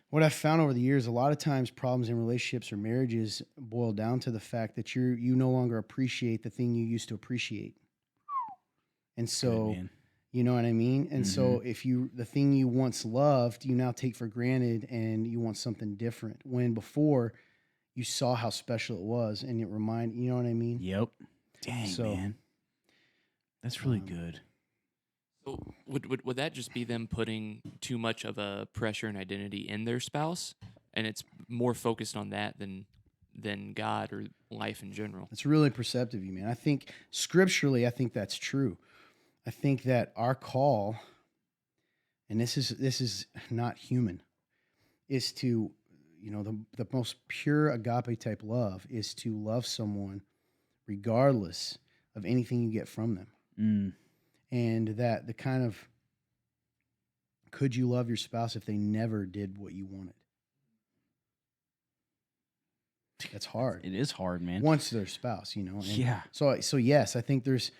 What I've found over the years, a lot of times problems in relationships or marriages boil down to the fact that you no longer appreciate the thing you used to appreciate. And Good, so, man. you know what I mean? And so Mhm. if the thing you once loved, you now take for granted and you want something different. When before you saw how special it was and you know what I mean? Yep. Dang, So, man. That's really um, good. So would that just be them putting too much of a pressure and identity in their spouse, and it's more focused on that than God or life in general? It's really perceptive, you man. I think scripturally, I think that's true. I think that our call, and this is not human, is to, the most pure agape type love is to love someone regardless of anything you get from them. Mm. And that the kind of, could you love your spouse if they never did what you wanted? That's hard. It is hard, man. Once their spouse, and Yeah. So yes, I think there's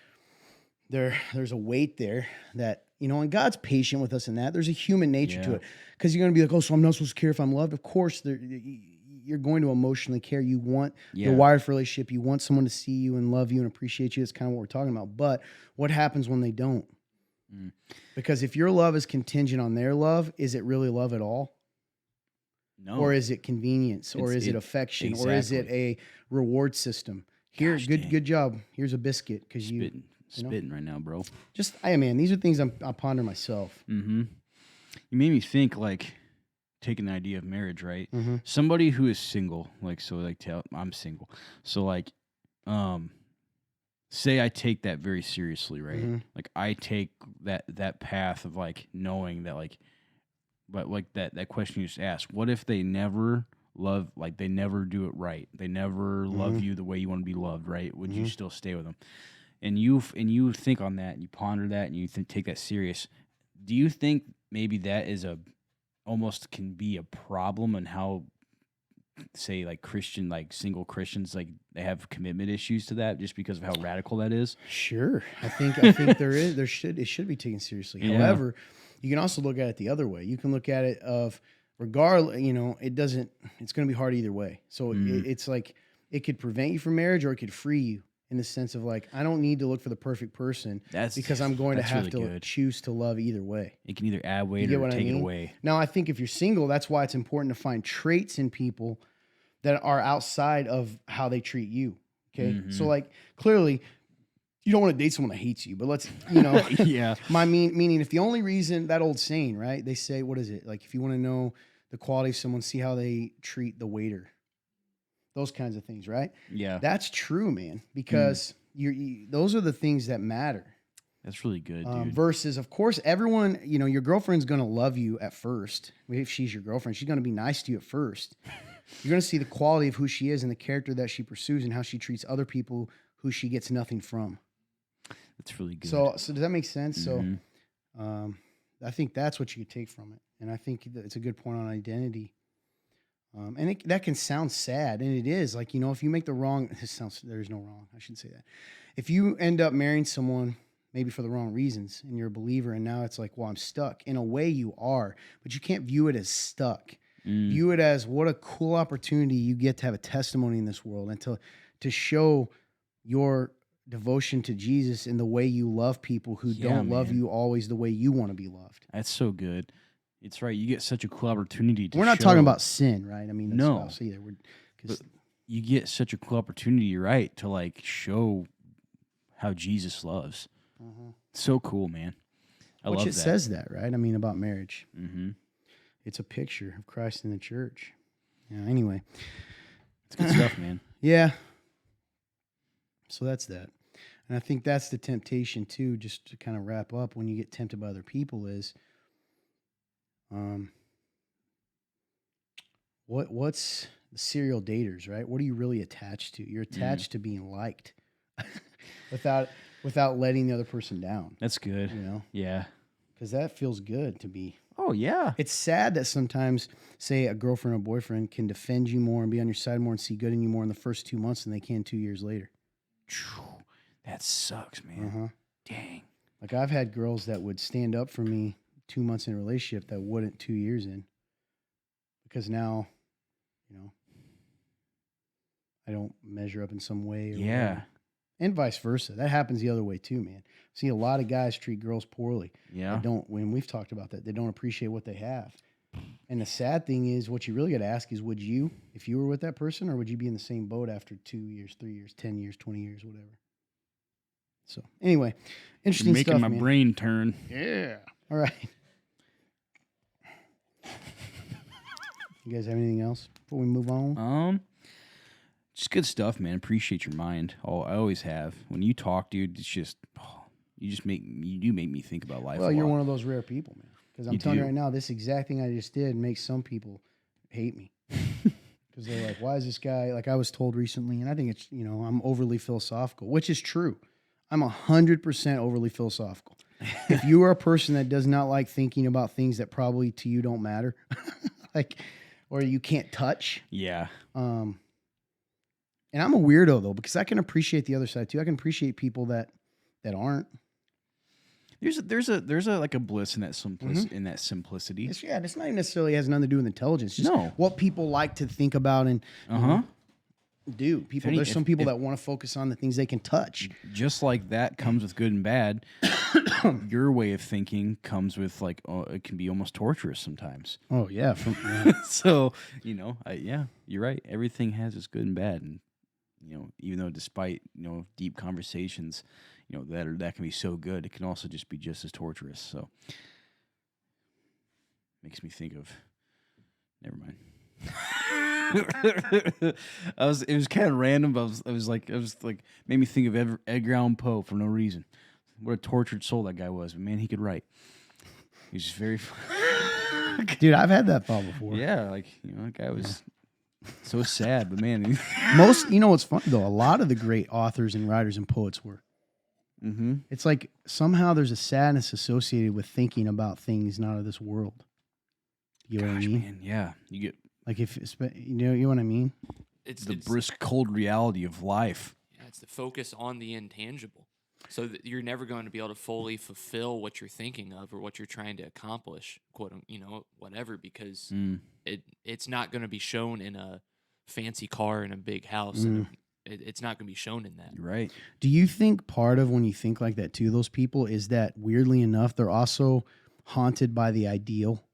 a weight there that, and God's patient with us in that. There's a human nature to Yeah. it, because you're going to be like, oh, so I'm not supposed to care if I'm loved. Of course, you're going to emotionally care. You want, Yeah. you're wired for relationship. You want someone to see you and love you and appreciate you. That's kind of what we're talking about. But what happens when they don't? Mm. Because if your love is contingent on their love, is it really love at all? No. Or is it convenience? Or It's- is it it- affection? Or is it exactly. a reward system? Here, Gosh, good dang. good job. Here's a biscuit because you spitting, know? spitting right now, bro. just, hey man, these are things I ponder myself. Mm-hmm. You made me think, like, taking the idea of marriage, right? Mm-hmm. Somebody who is single, like, so, like, I'm single. So, like, say I take that very seriously, right? Mhm. Like, I take that path of, like, knowing that, like, but like that question you just asked, what if they never love, like, they never do it right? They never love Mhm. you the way you want to be loved, right? Would you Mhm. still stay with them? And you think on that, and you ponder that, and you take that serious. Do you think maybe that is almost can be a problem in how, say, like, Christian, like, single Christians, like, they have commitment issues to that just because of how radical that is? Sure. I think it should be taken seriously. Yeah. However, you can also look at it the other way. You can look at it of regardless, it's going to be hard either way. So it's like it could prevent you from marriage or it could free you in the sense of like, I don't need to look for the perfect person because I'm going to that's have really to good. choose to love either way. It can either add weight get or what I take it mean? away. Now, I think if you're single, that's why it's important to find traits in people that are outside of how they treat you. Okay. Mhm. So like clearly you don't want to date someone that hates you, but let's, Yeah. meaning if the only reason, that old saying, right? They say, what is it? Like, if you want to know the quality of someone, see how they treat the waiter, those kinds of things, right? Yeah. That's true, man, because those are the things that matter. That's really good, dude. Versus, of course, everyone, your girlfriend's going to love you at first. If she's your girlfriend, she's going to be nice to you at first. You're going to see the quality of who she is and the character that she pursues and how she treats other people who she gets nothing from. That's really good. So does that make sense? Mhm. So I think that's what you could take from it. And I think that it's a good point on identity. And that can sound sad, and it is. Like, if you make the wrong, there's no wrong. I shouldn't say that. If you end up marrying someone maybe for the wrong reasons and you're a believer and now it's like, well, I'm stuck. In a way you are, but you can't view it as stuck. View it as what a cool opportunity you get to have a testimony in this world and to show your devotion to Jesus in the way you love people who don't love man. you always the way you want to be loved. That's so good. It's right. You get such a cool opportunity to We're not show- talking about sin, right? I mean, that's No. spouse either. But you get such a cool opportunity, right, to like show how Jesus loves. So cool, man. I Which love it that. says that, right? I mean, about marriage. Mm-hmm. It's a picture of Christ in the church. Yeah, anyway. It's good stuff, man. Yeah. So that's that. And I think that's the temptation too, just to kind of wrap up when you get tempted by other people is Um, what's the serial daters, right? What are you really attached to? You're attached to being liked, without letting the other person down. That's good. You know, Yeah. because that feels good to be. Oh yeah. It's sad that sometimes, say, a girlfriend or boyfriend can defend you more and be on your side more and see good in you more in the first 2 months than they can 2 years later. That sucks, man. Uh-huh. Dang. Like, I've had girls that would stand up for me 2 months in a relationship that wouldn't 2 years in. Because now, you know, I don't measure up in some way. Or Yeah. whatever. And vice versa. That happens the other way too, man. See, a lot of guys treat girls poorly. Yeah. They don't, when we've talked about that, they don't appreciate what they have. And the sad thing is, what you really got to ask is, would you, if you were with that person, or would you be in the same boat after 2 years, 3 years, 10 years, 20 years, whatever? So, anyway, interesting You're making stuff, my man. brain turn. Yeah. All right. You guys have anything else before we move on? Just good stuff, man. Appreciate your mind. Oh, I always have. When you talk, dude, it's just you do make me think about life. Well, a you're lot. one of those rare people, man. Because I'm You telling you do. right now, this exact thing I just did makes some people hate me. Because they're like, why is this guy, like I was told recently, and I think it's, I'm overly philosophical, which is true. I'm 100% overly philosophical. If you are a person that does not like thinking about things that probably to you don't matter, like, or you can't touch. Yeah. And I'm a weirdo though, because I can appreciate the other side too. I can appreciate people that aren't. There's a like a bliss in that simplicity. It's not even necessarily has nothing to do with intelligence. Just No. what people like to think about and do. People, there's some people that want to focus on the things they can touch. Just like that comes with good and bad. Your way of thinking comes with it can be almost torturous sometimes. Oh yeah, So you're right. Everything has its good and bad, and even though despite deep conversations, that can be so good, it can also just be just as torturous. So makes me think of. Never mind. It was kind of random, but I was like made me think of Edgar Allan Poe for no reason. What a tortured soul that guy was, but man, he could write. He's just very. Dude, I've had that thought before. Yeah, that guy was so sad, but man, What's funny though? A lot of the great authors and writers and poets were. Mm-hmm. It's like somehow there's a sadness associated with thinking about things not of this world. You know what I mean? Man, yeah, you get like you know what I mean? It's the brisk, cold reality of life. Yeah, it's the focus on the intangible, so that you're never going to be able to fully fulfill what you're thinking of or what you're trying to accomplish, whatever, because it's not going to be shown in a fancy car and a big house. And it's not going to be shown in that. You're right. Do you think part of when you think like that too, those people, is that weirdly enough, they're also haunted by the ideal?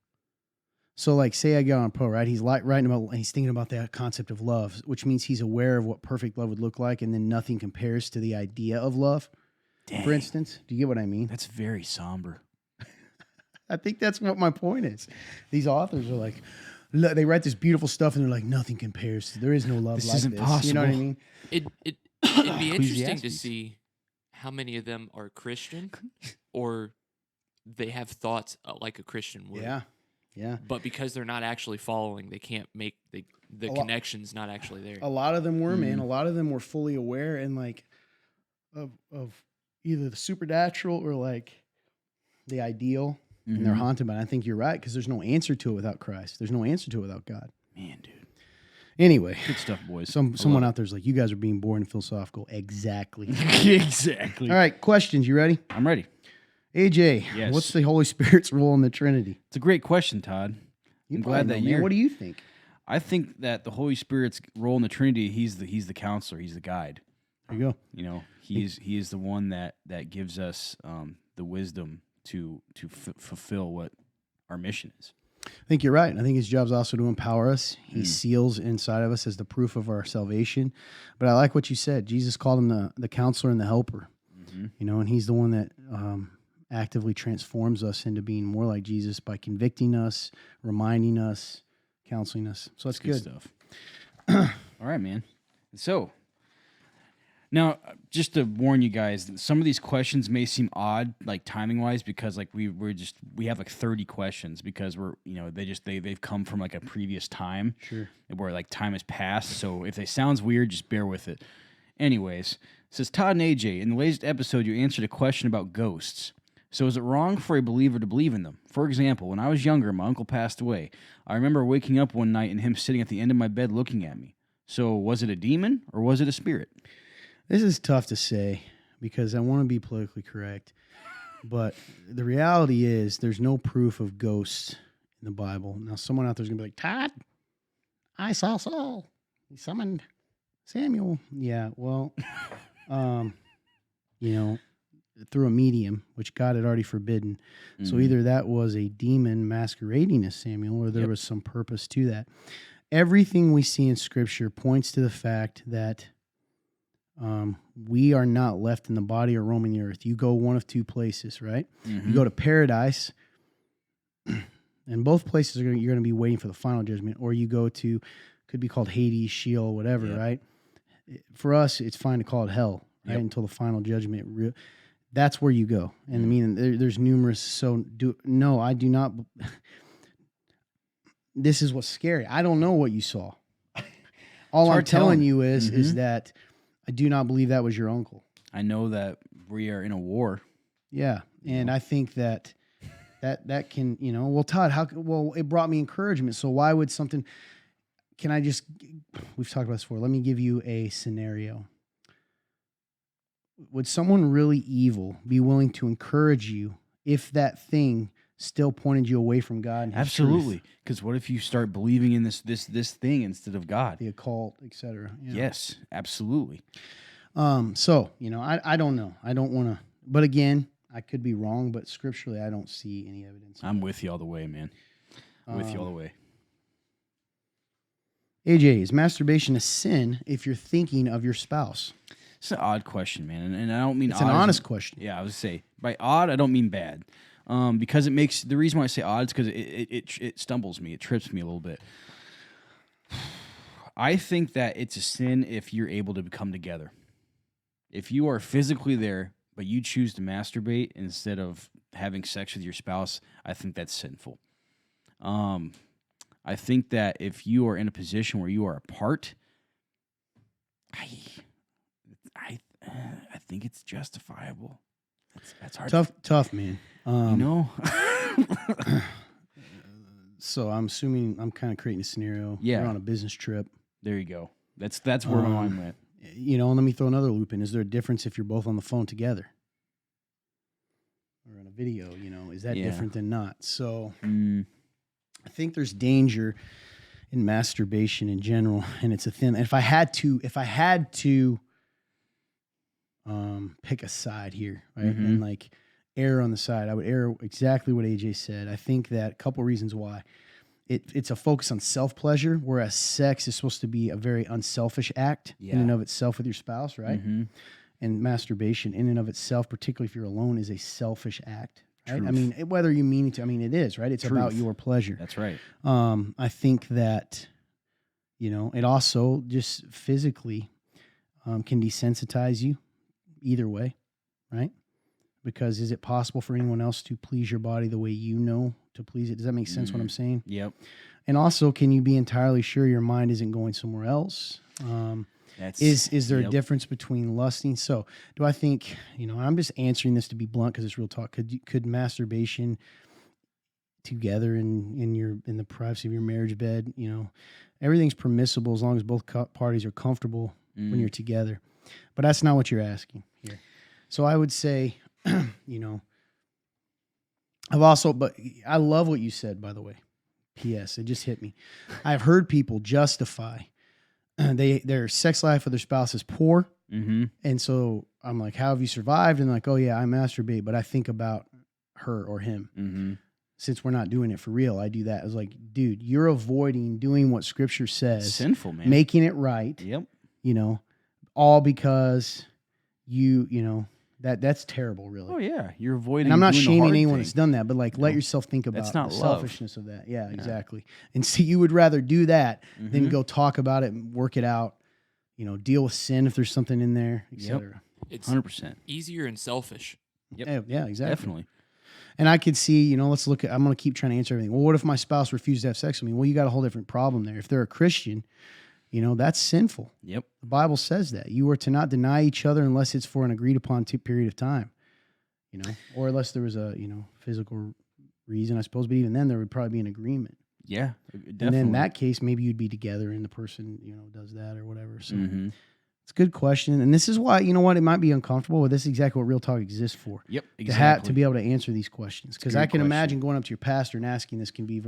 So like, say I get on a Poe, right? He's he's thinking about that concept of love, which means he's aware of what perfect love would look like, and then nothing compares to the idea of love. Dang. For instance, do you get what I mean? That's very somber. I think that's what my point is. These authors are like, they write this beautiful stuff, and they're like, nothing compares. There is no love This like isn't this. possible. You know what I mean? It'd be interesting to Ecclesiastes. see how many of them are Christian or they have thoughts like a Christian would. Yeah. But because they're not actually following, they can't make the connection's not actually there. A lot of them were, man. A lot of them were fully aware and like of either the supernatural or like the ideal, and they're haunted by it. I think you're right, because there's no answer to it without Christ. There's no answer to it without God. Man, dude. Anyway, Good stuff, boys. someone out there's like, you guys are being boring and philosophical. Exactly. Exactly. All right, questions. You ready? I'm ready. AJ, Yes. what's the Holy Spirit's role in the Trinity? It's a great question, Todd. You I'm probably glad know, that man. you're. What do you think? I think that the Holy Spirit's role in the Trinity, he's the counselor, he's the guide. There you go. He is the one that gives us the wisdom to fulfill what our mission is. I think you're right. I think his job's also to empower us. He seals inside of us as the proof of our salvation. But I like what you said. Jesus called him the counselor and the helper. And he's the one that actively transforms us into being more like Jesus by convicting us, reminding us, counseling us. So that's good stuff. All right, man. So Now, just to warn you guys, some of these questions may seem odd, like timing wise, because like we have like 30 questions because they've come from like a previous time, Sure. where like time has passed. So if they sounds weird, just bear with it. Anyways, it says Todd and AJ, in the latest episode, you answered a question about ghosts. So is it wrong for a believer to believe in them? For example, when I was younger, my uncle passed away. I remember waking up one night and him sitting at the end of my bed looking at me. So was it a demon or was it a spirit? This is tough to say because I want to be politically correct, but the reality is there's no proof of ghosts in the Bible. Now, someone out there's going to be like, Todd, I saw Saul. He summoned Samuel. Yeah, well, through a medium, which God had already forbidden. Mm-hmm. So either that was a demon masquerading as Samuel or there was some purpose to that. Everything we see in Scripture points to the fact that we are not left in the body or roaming the earth. You go one of two places, right? Mm-hmm. You go to paradise, and both places you're going to be waiting for the final judgment, or you go to, could be called Hades, Sheol, whatever, right? For us, it's fine to call it hell, right? Until the final judgment. That's where you go. And I mean, there's numerous. No, I do not. This is what's scary. I don't know what you saw. All I'm telling you is that I do not believe that was your uncle. I know that we are in a war. Yeah, and I think that can, well, Todd, it brought me encouragement. So why would something? We've talked about this before. Let me give you a scenario. Would someone really evil be willing to encourage you if that thing still pointed you away from God? And absolutely. Because what if you start believing in this thing instead of God? The occult, etc. Yeah. Yes, absolutely. So, I don't know. I don't want to, but again, I could be wrong, but scripturally, I don't see any evidence. I'm with you all the way, man. With you all the way. AJ, is masturbation a sin if you're thinking of your spouse? It's an odd question, man, and I don't mean it's an honest question. Yeah, I would say by odd, I don't mean bad, because it makes the reason why I say odd is because it stumbles me, it trips me a little bit. I think that it's a sin if you're able to come together. If you are physically there, but you choose to masturbate instead of having sex with your spouse, I think that's sinful. I think that if you are in a position where you are apart, I think it's justifiable. That's hard. Tough, man. So I'm assuming I'm kind of creating a scenario. Yeah. You're on a business trip. There you go. That's where my mind went. And let me throw another loop in. Is there a difference if you're both on the phone together? Or in a video, is that different than not? So I think there's danger in masturbation in general, and it's a thing. And if I had to pick a side here, right? Mm-hmm. And like err on the side, I would err exactly what AJ said. I think that a couple reasons why. It's a focus on self-pleasure, whereas sex is supposed to be a very unselfish act in and of itself with your spouse, right? Mm-hmm. And masturbation in and of itself, particularly if you're alone, is a selfish act. Right? I mean, whether you mean it to, it is, right? It's about your pleasure. That's right. I think that, it also just physically can desensitize you either way, right? Because is it possible for anyone else to please your body the way you know to please it? Does that make sense what I'm saying? Yep. And also, can you be entirely sure your mind isn't going somewhere else? Is there a difference between lusting? So do I think, I'm just answering this to be blunt because it's real talk. Could masturbation together in the privacy of your marriage bed, everything's permissible as long as both parties are comfortable when you're together. But that's not what you're asking here. So I would say, but I love what you said, by the way. P.S. It just hit me. I've heard people justify their sex life with their spouse is poor. Mm-hmm. And so I'm like, how have you survived? And like, oh yeah, I masturbate, but I think about her or him. Mm-hmm. Since we're not doing it for real, I do that. I was like, dude, you're avoiding doing what scripture says. Sinful, man. Making it right. Yep. All because that's terrible, really. Oh yeah. You're avoiding. And I'm not shaming anyone that's done that, but let yourself think about that's not the love. selfishness of that. Yeah, exactly. And see, you would rather do that than go talk about it and work it out deal with sin if there's something in there, etc. It's 100%. easier and selfish. Yep. Yeah, exactly. Definitely. And I could see, let's look at, I'm going to keep trying to answer everything. Well, what if my spouse refused to have sex with me? Well, you got a whole different problem there. If they're a Christian, that's sinful. Yep. The Bible says that. You are to not deny each other unless it's for an agreed upon period of time, or unless there was a, physical reason, I suppose. But even then, there would probably be an agreement. Yeah, definitely. And then in that case, maybe you'd be together and the person, does that or whatever. So Mm-hmm. it's a good question. And this is why, it might be uncomfortable, but this is exactly what Real Talk exists for. Yep, To exactly. be able to answer these questions. Because a I great can question. imagine going up to your pastor and asking this can be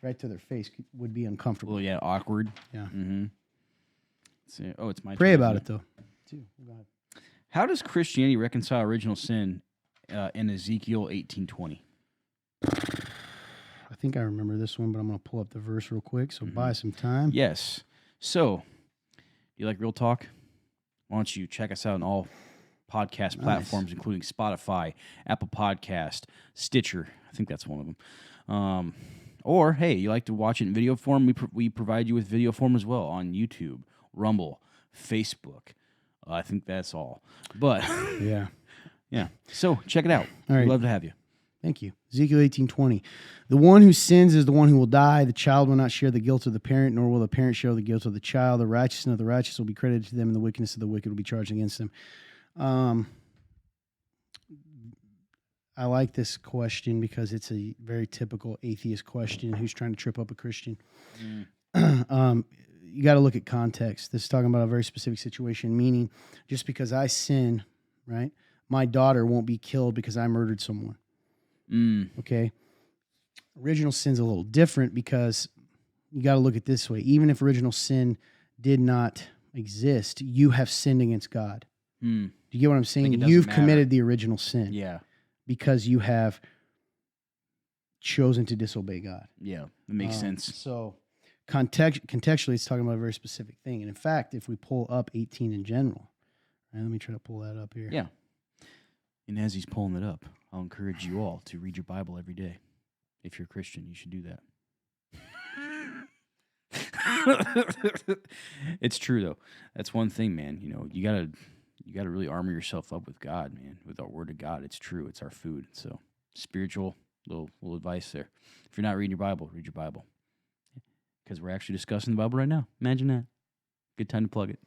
right to their face would be uncomfortable. Well, yeah, awkward. Yeah. Mm-hmm. Oh, it's my Pray turn, about isn't it, though. Too. Go ahead. How does Christianity reconcile original sin in Ezekiel 18:20? I think I remember this one, but I'm going to pull up the verse real quick. So buy some time. Yes. So, you like Real Talk? Why don't you check us out on all podcast platforms, including Spotify, Apple Podcast, Stitcher. I think that's one of them. Or, hey, you like to watch it in video form? We provide you with video form as well on YouTube, Rumble, Facebook. I think that's all. But, Yeah. yeah. So, check it out. All right. We'd love to have you. Thank you. Ezekiel 18:20. The one who sins is the one who will die. The child will not share the guilt of the parent, nor will the parent share the guilt of the child. The righteousness of the righteous will be credited to them, and the wickedness of the wicked will be charged against them. I like this question because it's a very typical atheist question who's trying to trip up a Christian. You got to look at context. This is talking about a very specific situation, meaning just because I sin, right, my daughter won't be killed because I murdered someone. Okay. Original sin's a little different because you got to look at it this way. Even if original sin did not exist, you have sinned against God. Do you get what I'm saying? You've committed the original sin. Yeah. Because you have chosen to disobey God. Yeah. That makes sense. So contextually, it's talking about a very specific thing. And in fact, if we pull up 18 in general, right, let me try to pull that up here. Yeah. And as he's pulling it up, I'll encourage you all to read your Bible every day. If you're a Christian, you should do that. It's true though. That's one thing, man. You gotta really armor yourself up with God, man. With our Word of God, it's true. It's our food. So spiritual little advice there. If you're not reading your Bible, read your Bible. Because we're actually discussing the Bible right now. Imagine that. Good time to plug it.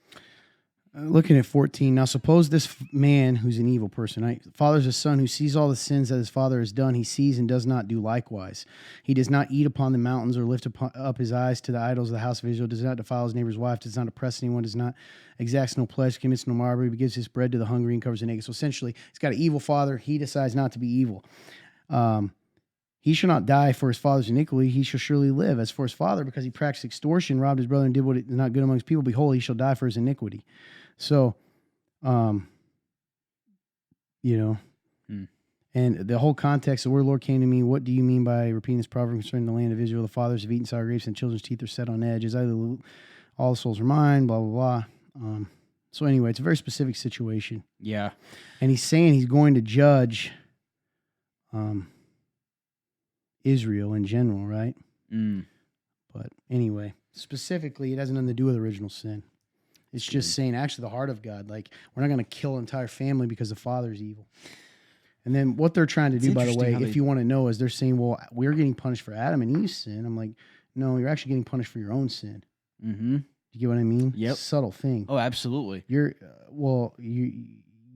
Looking at 14. Now, suppose this man who's an evil person, right, fathers a son who sees all the sins that his father has done. He sees and does not do likewise. He does not eat upon the mountains or lift up his eyes to the idols of the house of Israel, does not defile his neighbor's wife, does not oppress anyone, does not exacts no pledge, commits no robbery, but gives his bread to the hungry and covers the naked. So essentially, he's got an evil father. He decides not to be evil. He shall not die for his father's iniquity. He shall surely live. As for his father, because he practiced extortion, robbed his brother, and did what is not good amongst people, behold, he shall die for his iniquity. So, and the whole context, the word Lord came to me, what do you mean by repeating this proverb concerning the land of Israel? The fathers have eaten sour grapes and children's teeth are set on edge. As all the souls are mine, blah, blah, blah. So anyway, it's a very specific situation. Yeah. And he's saying he's going to judge Israel in general, right? But anyway, specifically, it has nothing to do with original sin. It's just saying, actually, the heart of God. Like, we're not going to kill an entire family because the father's evil. And then what they're trying to do, by the way, if you want to know, is they're saying, well, we're getting punished for Adam and Eve's sin. I'm like, no, you're actually getting punished for your own sin. Mm-hmm. You get what I mean? Yep. Subtle thing. Oh, absolutely. You're,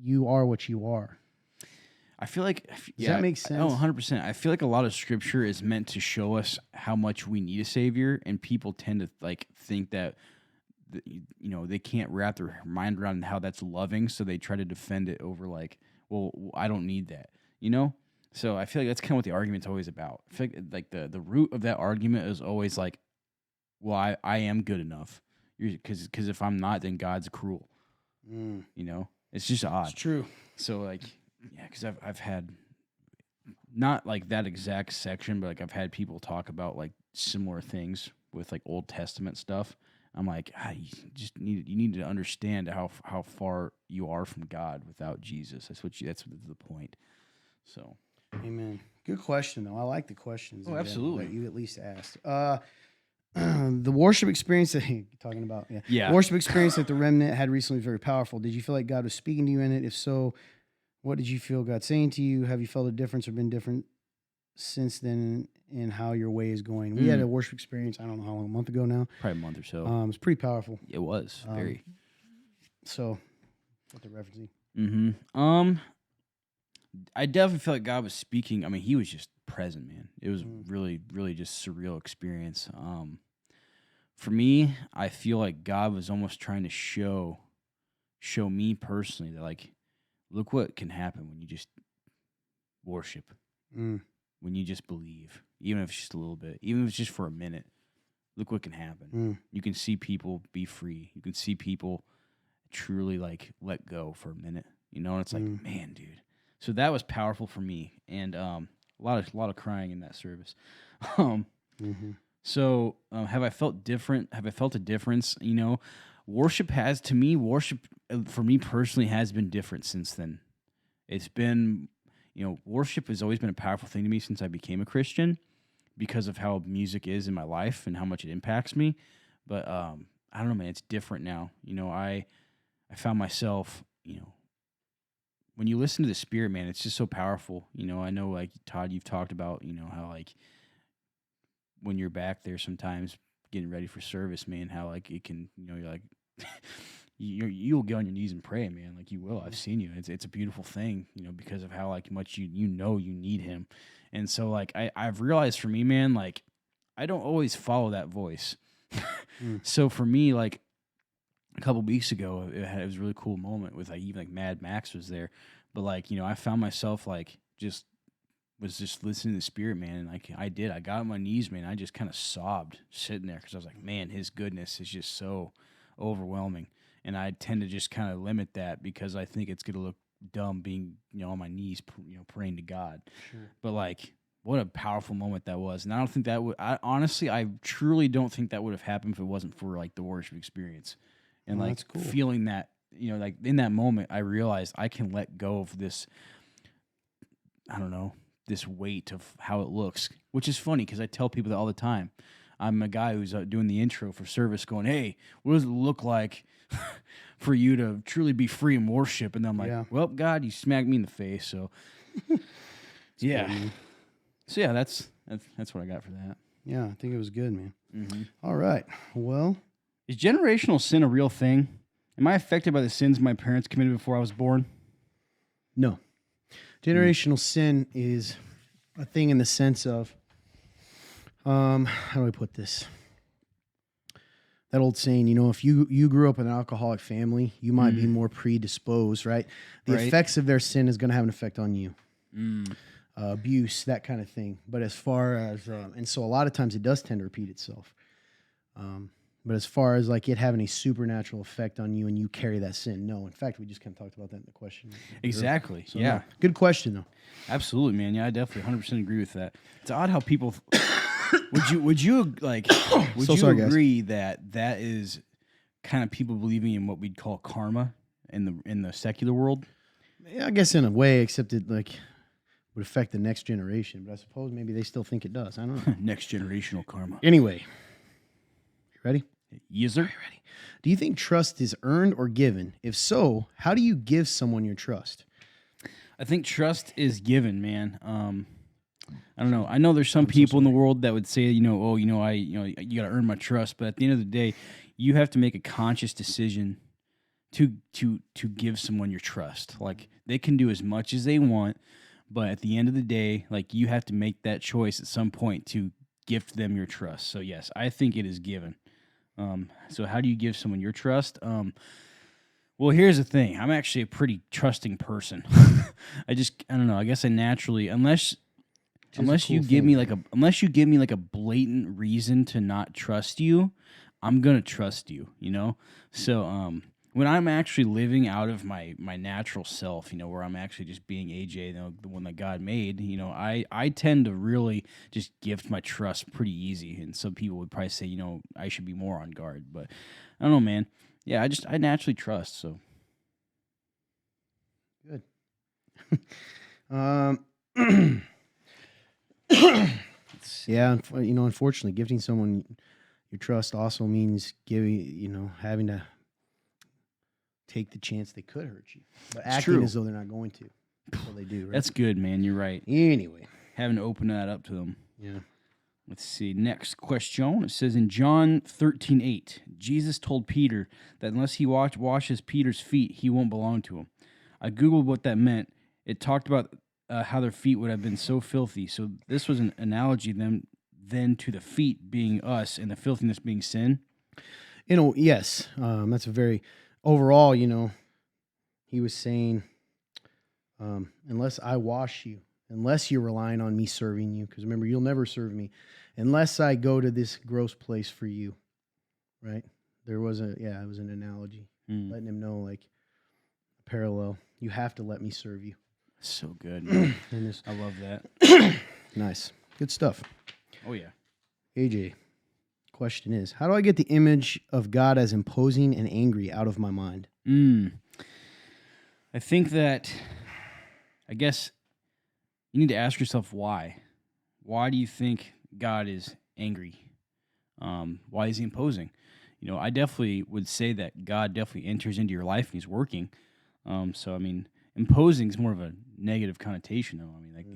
you are what you are. I feel like... Does that make sense? Oh, 100%. I feel like a lot of scripture is meant to show us how much we need a savior, and people tend to think that they can't wrap their mind around how that's loving, so they try to defend it over well, I don't need that, So I feel like that's kind of what the argument's always about. I feel like the root of that argument is always well, I am good enough, because if I'm not, then God's cruel. It's just odd. It's true. So yeah, because I've had not that exact section, but I've had people talk about similar things with Old Testament stuff. I'm like, you need to understand how far you are from God without Jesus. That's the point. So, amen. Good question though. I like the questions. Oh, absolutely. That you at least asked. The worship experience that talking about, Yeah. worship experience that the remnant had recently was very powerful. Did you feel like God was speaking to you in it? If so, what did you feel God saying to you? Have you felt a difference or been different since then in how your way is going? We had a worship experience, I don't know how long, a month ago now. Probably a month or so. It was pretty powerful. It was very. So, what they're referencing. I definitely felt like God was speaking. I mean, he was just present, man. It was really, really just surreal experience. For me, I feel like God was almost trying to show me personally that, like, look what can happen when you just worship, when you just believe, even if it's just a little bit, even if it's just for a minute. Look what can happen. You can see people be free. You can see people truly, like, let go for a minute, you know. And it's like, man, dude. So that was powerful for me, and a lot of crying in that service. So have I felt different? Have I felt a difference? You know, worship for me personally has been different since then. It's been, you know, worship has always been a powerful thing to me since I became a Christian because of how music is in my life and how much it impacts me. But I don't know, man, it's different now. You know, I found myself, you know, when you listen to the Spirit, man, it's just so powerful. You know, I know, like, Todd, you've talked about, you know, how, like, when you're back there sometimes getting ready for service, man, how, like, it can, you know, you're like, you'll get on your knees and pray, man. Like, you will. I've seen you. It's a beautiful thing, you know, because of how, like, much you know you need him. And so, like, I've realized for me, man, like, I don't always follow that voice. So for me, like, a couple weeks ago, it was a really cool moment with, like, even, like, Mad Max was there. But, like, you know, I found myself, like, was just listening to the Spirit, man. And, like, I got on my knees, man. I just kind of sobbed sitting there because I was like, man, his goodness is just so overwhelming. And I tend to just kind of limit that because I think it's going to look dumb being, you know, on my knees, you know, praying to God. Sure. But, like, what a powerful moment that was. And I don't think that would, I truly don't think that would have happened if it wasn't for, like, the worship experience. And, like, that's cool. Feeling that, you know, like, in that moment, I realized I can let go of this, I don't know, this weight of how it looks, which is funny because I tell people that all the time. I'm a guy who's doing the intro for service going, hey, what does it look like for you to truly be free in worship? And I'm like, well, God, you smacked me in the face. So, yeah. Cool. So, yeah, that's what I got for that. Yeah, I think it was good, man. All right. Well, is generational sin a real thing? Am I affected by the sins my parents committed before I was born? No. Generational sin is a thing in the sense of, how do I put this? That old saying, you know, if you grew up in an alcoholic family, you might be more predisposed, right? The effects of their sin is going to have an effect on you. Abuse, that kind of thing. But as far as, and so a lot of times it does tend to repeat itself. But as far as, like, it having a supernatural effect on you and you carry that sin, no. In fact, we just kind of talked about that in the question. Exactly. So, yeah. No. Good question, though. Absolutely, man. Yeah, I definitely 100% agree with that. It's odd how people would you agree that is kind of people believing in what we'd call karma in the secular world? Yeah, I guess in a way, except it, like, would affect the next generation. But I suppose maybe they still think it does. I don't know. Next generational karma. Anyway. Ready? Yes, sir. Ready. Do you think trust is earned or given? If so, how do you give someone your trust? I think trust is given, man. I don't know. I know there's some people in the world that would say, you got to earn my trust. But at the end of the day, you have to make a conscious decision to give someone your trust. Like, they can do as much as they want, but at the end of the day, like, you have to make that choice at some point to gift them your trust. So yes, I think it is given. So how do you give someone your trust? Well, here's the thing. I'm actually a pretty trusting person. I don't know. I guess I naturally, unless you give me like a blatant reason to not trust you, I'm gonna trust you. You know. So when I'm actually living out of my natural self, you know, where I'm actually just being AJ, you know, the one that God made, you know, I tend to really just gift my trust pretty easy. And some people would probably say, you know, I should be more on guard, but I don't know, man. Yeah, I naturally trust. So good. Yeah, you know, unfortunately, gifting someone your trust also means having to take the chance they could hurt you, but acting true. as though they're not going to. Well, they do. Right? That's good, man. You're right. Anyway, Having to open that up to them. yeah. Let's see. Next question. It says in John 13:8, Jesus told Peter that unless he washes Peter's feet, he won't belong to him. I Googled what that meant. It talked about how their feet would have been so filthy. So this was an analogy then to the feet being us and the filthiness being sin. Yes. That's a very overall. He was saying, unless I wash you, unless you're relying on me serving you, because remember, you'll never serve me, unless I go to this gross place for you, right? It was an analogy, letting him know, like, a parallel. You have to let me serve you. So good, man. I love that. Nice. Good stuff. Oh, yeah. AJ, question is, how do I get the image of God as imposing and angry out of my mind? I think that, I guess, you need to ask yourself why. Why do you think God is angry? Why is he imposing? I definitely would say that God definitely enters into your life and he's working. So, I mean, imposing is more of a negative connotation, though. I mean, like,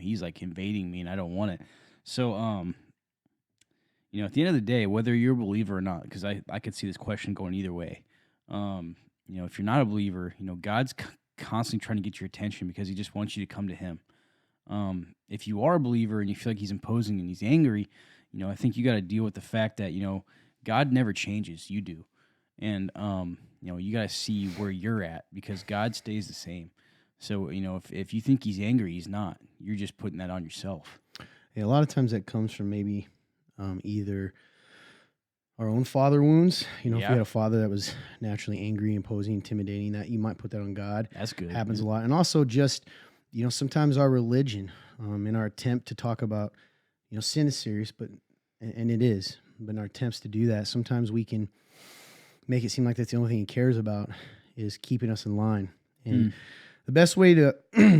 he's like invading me and I don't want it. So, at the end of the day, whether you're a believer or not, because I could see this question going either way. If you're not a believer, God's constantly trying to get your attention because he just wants you to come to him. If you are a believer and you feel like he's imposing and he's angry, I think you got to deal with the fact that, God never changes. You do. And, you got to see where you're at because God stays the same. So, if you think he's angry, he's not. You're just putting that on yourself. Yeah, a lot of times that comes from maybe either our own father wounds. If you had a father that was naturally angry, imposing, intimidating, that you might put that on God. That's good. Happens a lot. And also just, sometimes our religion, in our attempt to talk about, sin is serious, and it is. But in our attempts to do that, sometimes we can make it seem like that's the only thing he cares about is keeping us in line. And the best way to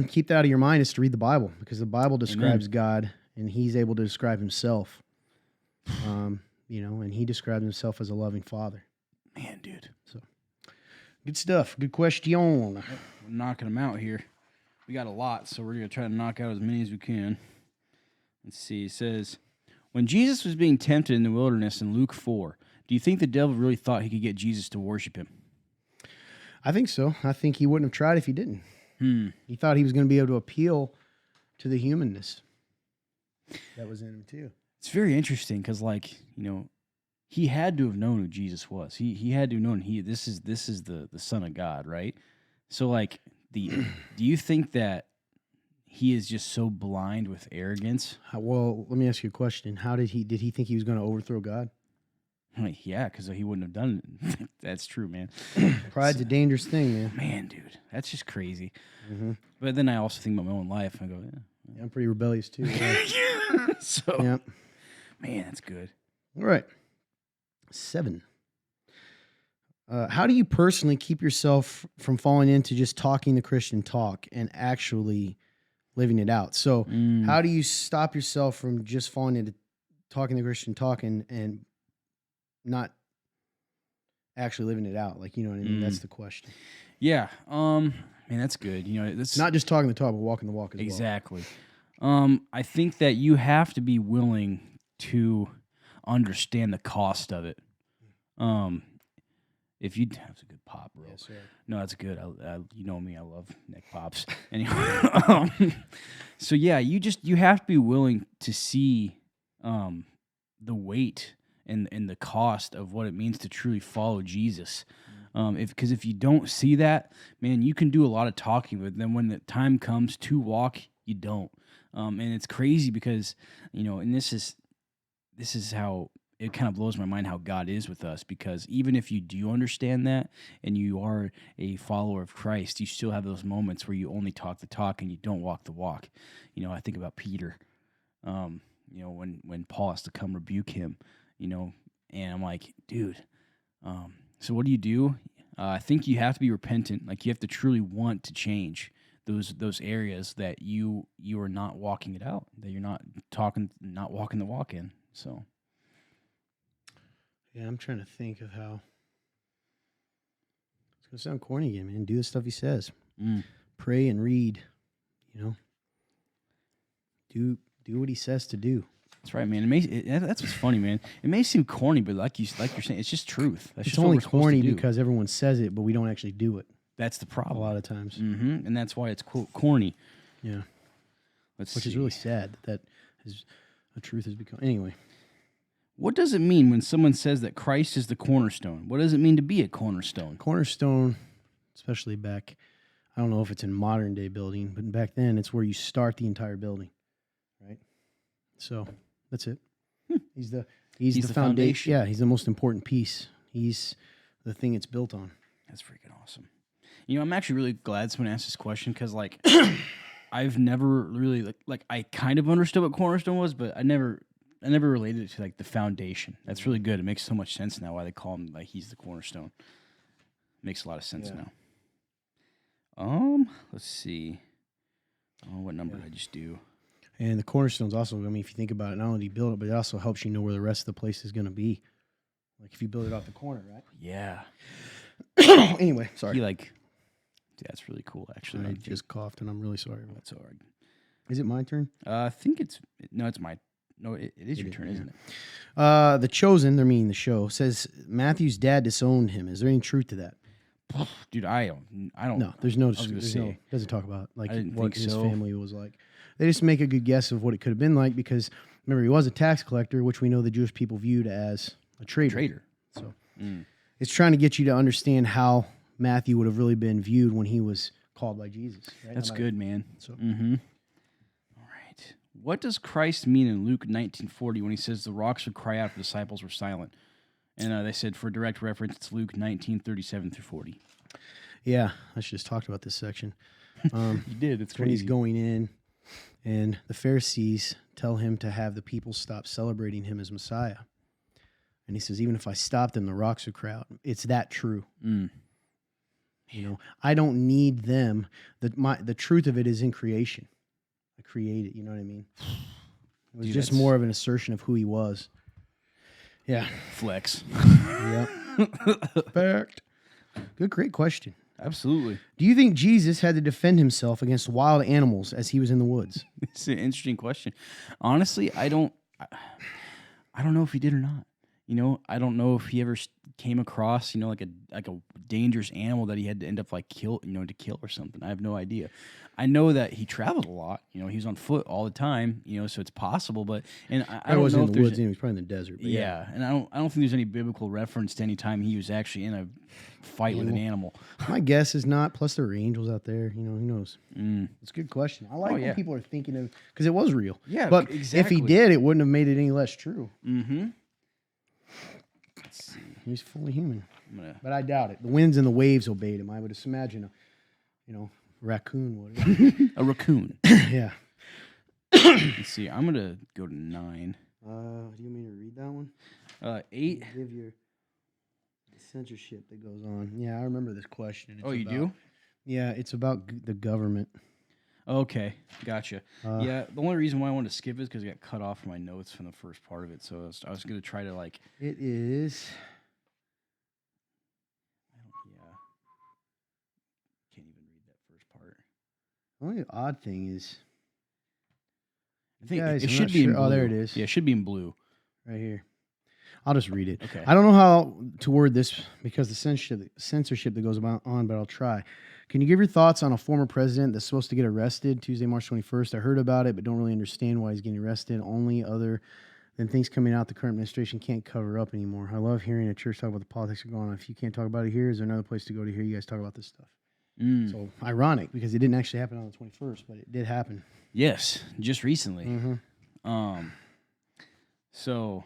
keep that out of your mind is to read the Bible, because the Bible describes God and he's able to describe himself. And he described himself as a loving father. Man, dude. So good stuff. Good question. We're knocking them out here. We got a lot, so we're going to try to knock out as many as we can. Let's see. It says, when Jesus was being tempted in the wilderness in Luke 4, do you think the devil really thought he could get Jesus to worship him? I think so. I think he wouldn't have tried if he didn't. He thought he was going to be able to appeal to the humanness that was in him too. It's very interesting because, he had to have known who Jesus was. He had to have known this is the Son of God, right? So, do you think that he is just so blind with arrogance? Well, let me ask you a question. Did he think he was going to overthrow God? Yeah, because he wouldn't have done it. That's true, man. Pride's a dangerous thing, man. Man, dude, that's just crazy. Mm-hmm. But then I also think about my own life and I go, yeah, I'm pretty rebellious too. So, yeah. Man, that's good. All right. 7. How do you personally keep yourself from falling into just talking the Christian talk and actually living it out? So how do you stop yourself from just falling into talking the Christian talk and not actually living it out? Like, you know what I mean? That's the question. Yeah. Man, that's good. That's not just talking the talk, but walking the walk as exactly. Well. I think that you have to be willing to understand the cost of it. If you that's a good pop, bro. Yes, sir. No, that's good. I you know me, I love neck pops. Anyway, so yeah, you have to be willing to see the weight and the cost of what it means to truly follow Jesus. Because if you don't see that, man, you can do a lot of talking, but then when the time comes to walk, you don't. And it's crazy because and this is how it kind of blows my mind how God is with us, because even if you do understand that and you are a follower of Christ, you still have those moments where you only talk the talk and you don't walk the walk. I think about Peter, when Paul has to come rebuke him, and I'm like, dude, so what do? I think you have to be repentant. Like, you have to truly want to change those areas that you are not walking it out, that you're not walking the walk in. So Yeah, I'm trying to think of how. It's gonna sound corny again, man. Do the stuff he says. Pray and read. You know. Do what he says to do. That's right, man. That's what's funny, man. It may seem corny, but like you're saying, it's just truth. That's It's just what only we're supposed corny to do. because everyone says it, but we don't actually do it That's the a problem. lot of times. And that's why it's corny. Yeah. Which is really sad that a truth has become. Anyway. What does it mean when someone says that Christ is the cornerstone? What does it mean to be a cornerstone? Cornerstone, especially back, I don't know if it's in modern day building, but back then it's where you start the entire building, right? So that's it. He's the foundation. Yeah, he's the most important piece. He's the thing it's built on. That's freaking awesome. You know, I'm actually really glad someone asked this question because, like, I've never really like I kind of understood what cornerstone was, but I never related it to like the foundation. That's really good. It makes so much sense now why they call him like he's the cornerstone. Makes a lot of sense now. Let's see. Oh, what number did I just do? And the cornerstone's also, I mean, if you think about it, not only do you build it, but it also helps you know where the rest of the place is going to be. Like if you build it off the corner, right? Yeah. Anyway, sorry. That's really cool, actually. I just coughed, and I'm really sorry. That's all right. Is it my turn? I think it's my. No, it is your turn, isn't it? The Chosen, they're meaning the show, says Matthew's dad disowned him. Is there any truth to that? Dude, I don't. No, there's no. Doesn't talk about like what his family was like. They just make a good guess of what it could have been like because remember he was a tax collector, which we know the Jewish people viewed as a traitor. So it's trying to get you to understand how Matthew would have really been viewed when he was called by Jesus. Right? That's good, man. So. All right. What does Christ mean in Luke 19:40 when he says the rocks would cry out if the disciples were silent? And they said for direct reference, it's Luke 19:37 through 40. Yeah, I should just talked about this section. You did. It's when crazy. he's going in, and the Pharisees tell him to have the people stop celebrating him as Messiah. And he says, even if I stopped them, the rocks would cry out. It's that true. You know, I don't need them. The truth of it is in creation. I created, you know what I mean? It was just more of an assertion of who he was. Yeah. Flex. Yep. Fact. Good, great question. Absolutely. Do you think Jesus had to defend himself against wild animals as he was in the woods? It's an interesting question. Honestly, I don't know if he did or not. You know, I don't know if he ever came across, you know, like a dangerous animal that he had to end up to kill or something. I have no idea. I know that he traveled a lot. You know, he was on foot all the time. You know, so it's possible. But I don't know in the woods. He was probably in the desert. But yeah, and I don't think there's any biblical reference to any time he was actually in a fight with an animal. My guess is not. Plus, there were angels out there. You know, who knows? It's a good question. I like when people are thinking of because it was real. Yeah, but exactly. if he did, it wouldn't have made it any less true. Let's see. He's fully human. But I doubt it. The winds and the waves obeyed him. I would just imagine a raccoon would. A raccoon. Yeah. Let's see. I'm going to go to 9. Do you mean to read that one? 8. Give your censorship that goes on. Yeah, I remember this question. You do? Yeah, it's about the government. Okay, gotcha. Yeah, the only reason why I wanted to skip is because I got cut off from my notes from the first part of it. So I was going to try to It is. Can't even read that first part. The only odd thing is. I think guys, it I'm should not be in sure. blue. Oh, there it is. Yeah, it should be in blue. Right here. I'll just read it. Okay. I don't know how to word this because the censorship that goes on, but I'll try. Can you give your thoughts on a former president that's supposed to get arrested Tuesday, March 21st? I heard about it, but don't really understand why he's getting arrested. Only other than things coming out the current administration can't cover up anymore. I love hearing a church talk about the politics that are going on. If you can't talk about it here, is there another place to go to hear you guys talk about this stuff? So ironic because it didn't actually happen on the 21st, but it did happen. Yes, just recently. So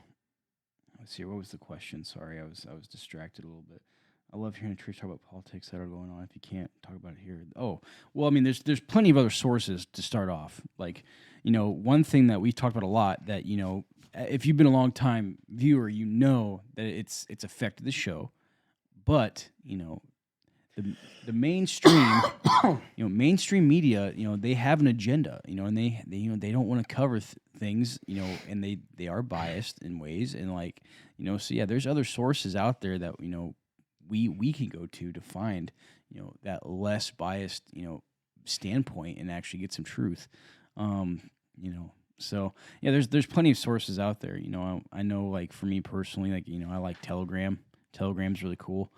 let's see. What was the question? Sorry, I was distracted a little bit. I love hearing a church talk about politics that are going on. If you can't talk about it here, well, I mean, there's plenty of other sources to start off. Like, one thing that we've talked about a lot that if you've been a long time viewer, you know that it's affected the show. But the mainstream, mainstream media, they have an agenda, and they don't want to cover things, and they are biased in ways, and so yeah, there's other sources out there that we can go to find that less biased standpoint and actually get some truth, so yeah, there's plenty of sources out there. I know, like, for me personally, I like Telegram. Telegram's really cool.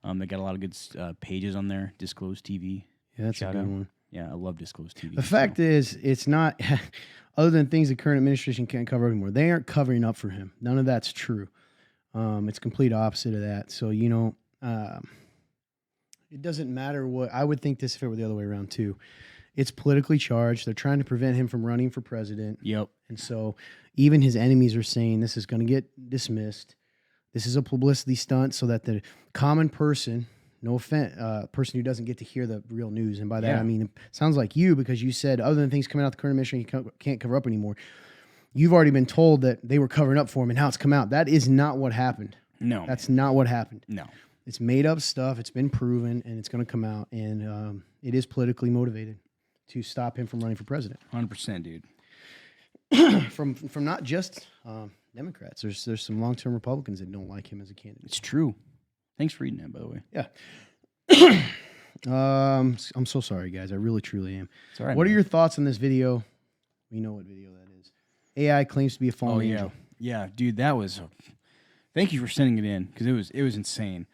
They got a lot of good pages on there. Disclosed TV. Yeah, that's Shout a good out. one. Yeah, I love Disclosed TV. The fact is, it's not, other than things the current administration can't cover anymore, they aren't covering up for him. None of that's true. It's complete opposite of that. So, it doesn't matter what, I would think this if it were the other way around too. It's politically charged. They're trying to prevent him from running for president. Yep. And so even his enemies are saying this is going to get dismissed. This is a publicity stunt so that the common person, no offense, person who doesn't get to hear the real news, and by that I mean, it sounds like you, because you said other than things coming out the current administration you can't cover up anymore. You've already been told that they were covering up for him and now it's come out. That is not what happened. No. That's not what happened. No. It's made up stuff. It's been proven, and it's going to come out, and it is politically motivated to stop him from running for president. 100%, dude. from not just Democrats. There's some long-term Republicans that don't like him as a candidate. It's true. Thanks for reading that, by the way. Yeah. I'm so sorry, guys. I really, truly am. It's all right, What are man. your thoughts on this video? We know what video that is. AI claims to be a fallen angel. Yeah, dude, that was. Thank you for sending it in, because it was insane.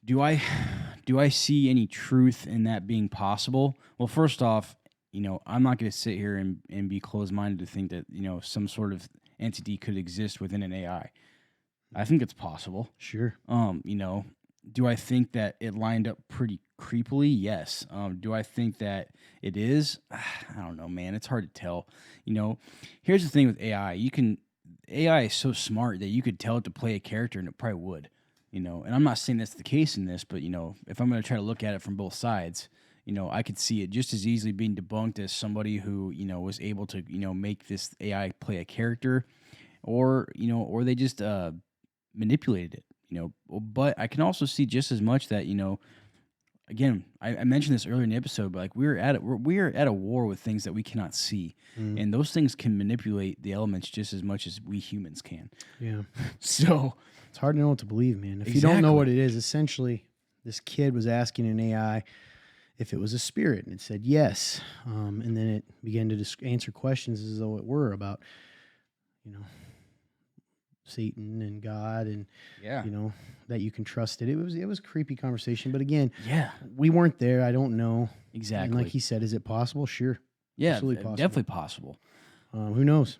Do I see any truth in that being possible? Well, first off, I'm not going to sit here and be closed-minded to think that, some sort of entity could exist within an AI. I think it's possible. Sure. Do I think that it lined up pretty creepily? Yes. Do I think that it is? I don't know, man. It's hard to tell. Here's the thing with AI. AI is so smart that you could tell it to play a character and it probably would. And I'm not saying that's the case in this, but, if I'm going to try to look at it from both sides, I could see it just as easily being debunked as somebody who, was able to, make this AI play a character, or they just manipulated it, But I can also see just as much that, again, I mentioned this earlier in the episode, but we're at a war with things that we cannot see, and those things can manipulate the elements just as much as we humans can. Yeah. So it's hard to know what to believe, man. If you don't know what it is, essentially, this kid was asking an AI if it was a spirit, and it said yes, and then it began to answer questions as though it were about, Satan and God, and that you can trust it. It was a creepy conversation, but again, we weren't there. I don't know exactly. And like he said, is it possible? Sure, absolutely possible. Definitely possible. Who knows?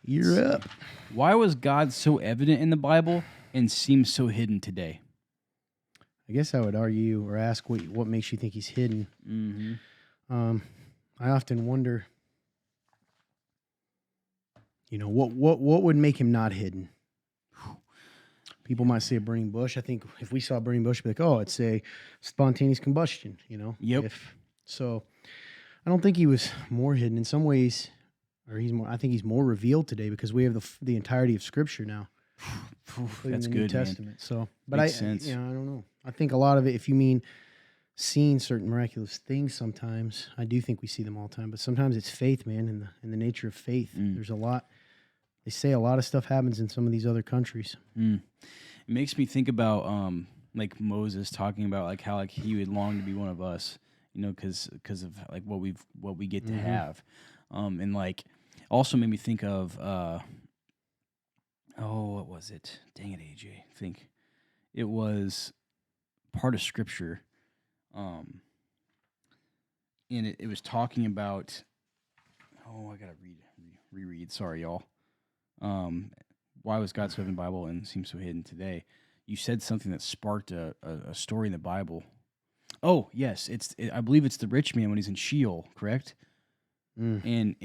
You're up. Why was God so evident in the Bible and seems so hidden today? I guess I would argue or ask what makes you think he's hidden. Mm-hmm. I often wonder, what would make him not hidden? People might say a burning bush. I think if we saw a burning bush, we'd be like, oh, it's a spontaneous combustion, Yep. So I don't think he was more hidden in some ways, or I think he's more revealed today because we have the entirety of Scripture now. That's the good, New Testament. man. So, but Makes sense. I don't know. I think a lot of it, if you mean seeing certain miraculous things, sometimes I do think we see them all the time. But sometimes it's faith, man, and the nature of faith. There's a lot. They say a lot of stuff happens in some of these other countries. It makes me think about like Moses talking about like how like he would long to be one of us, because of like what we get to have, and like also made me think of what was it? Dang it, AJ. I think it was part of Scripture, and it was talking about. Oh, I gotta reread. Sorry, y'all. Why was God so in the Bible and seems so hidden today? You said something that sparked a story in the Bible. Oh, yes, I believe it's the rich man when he's in Sheol, correct? And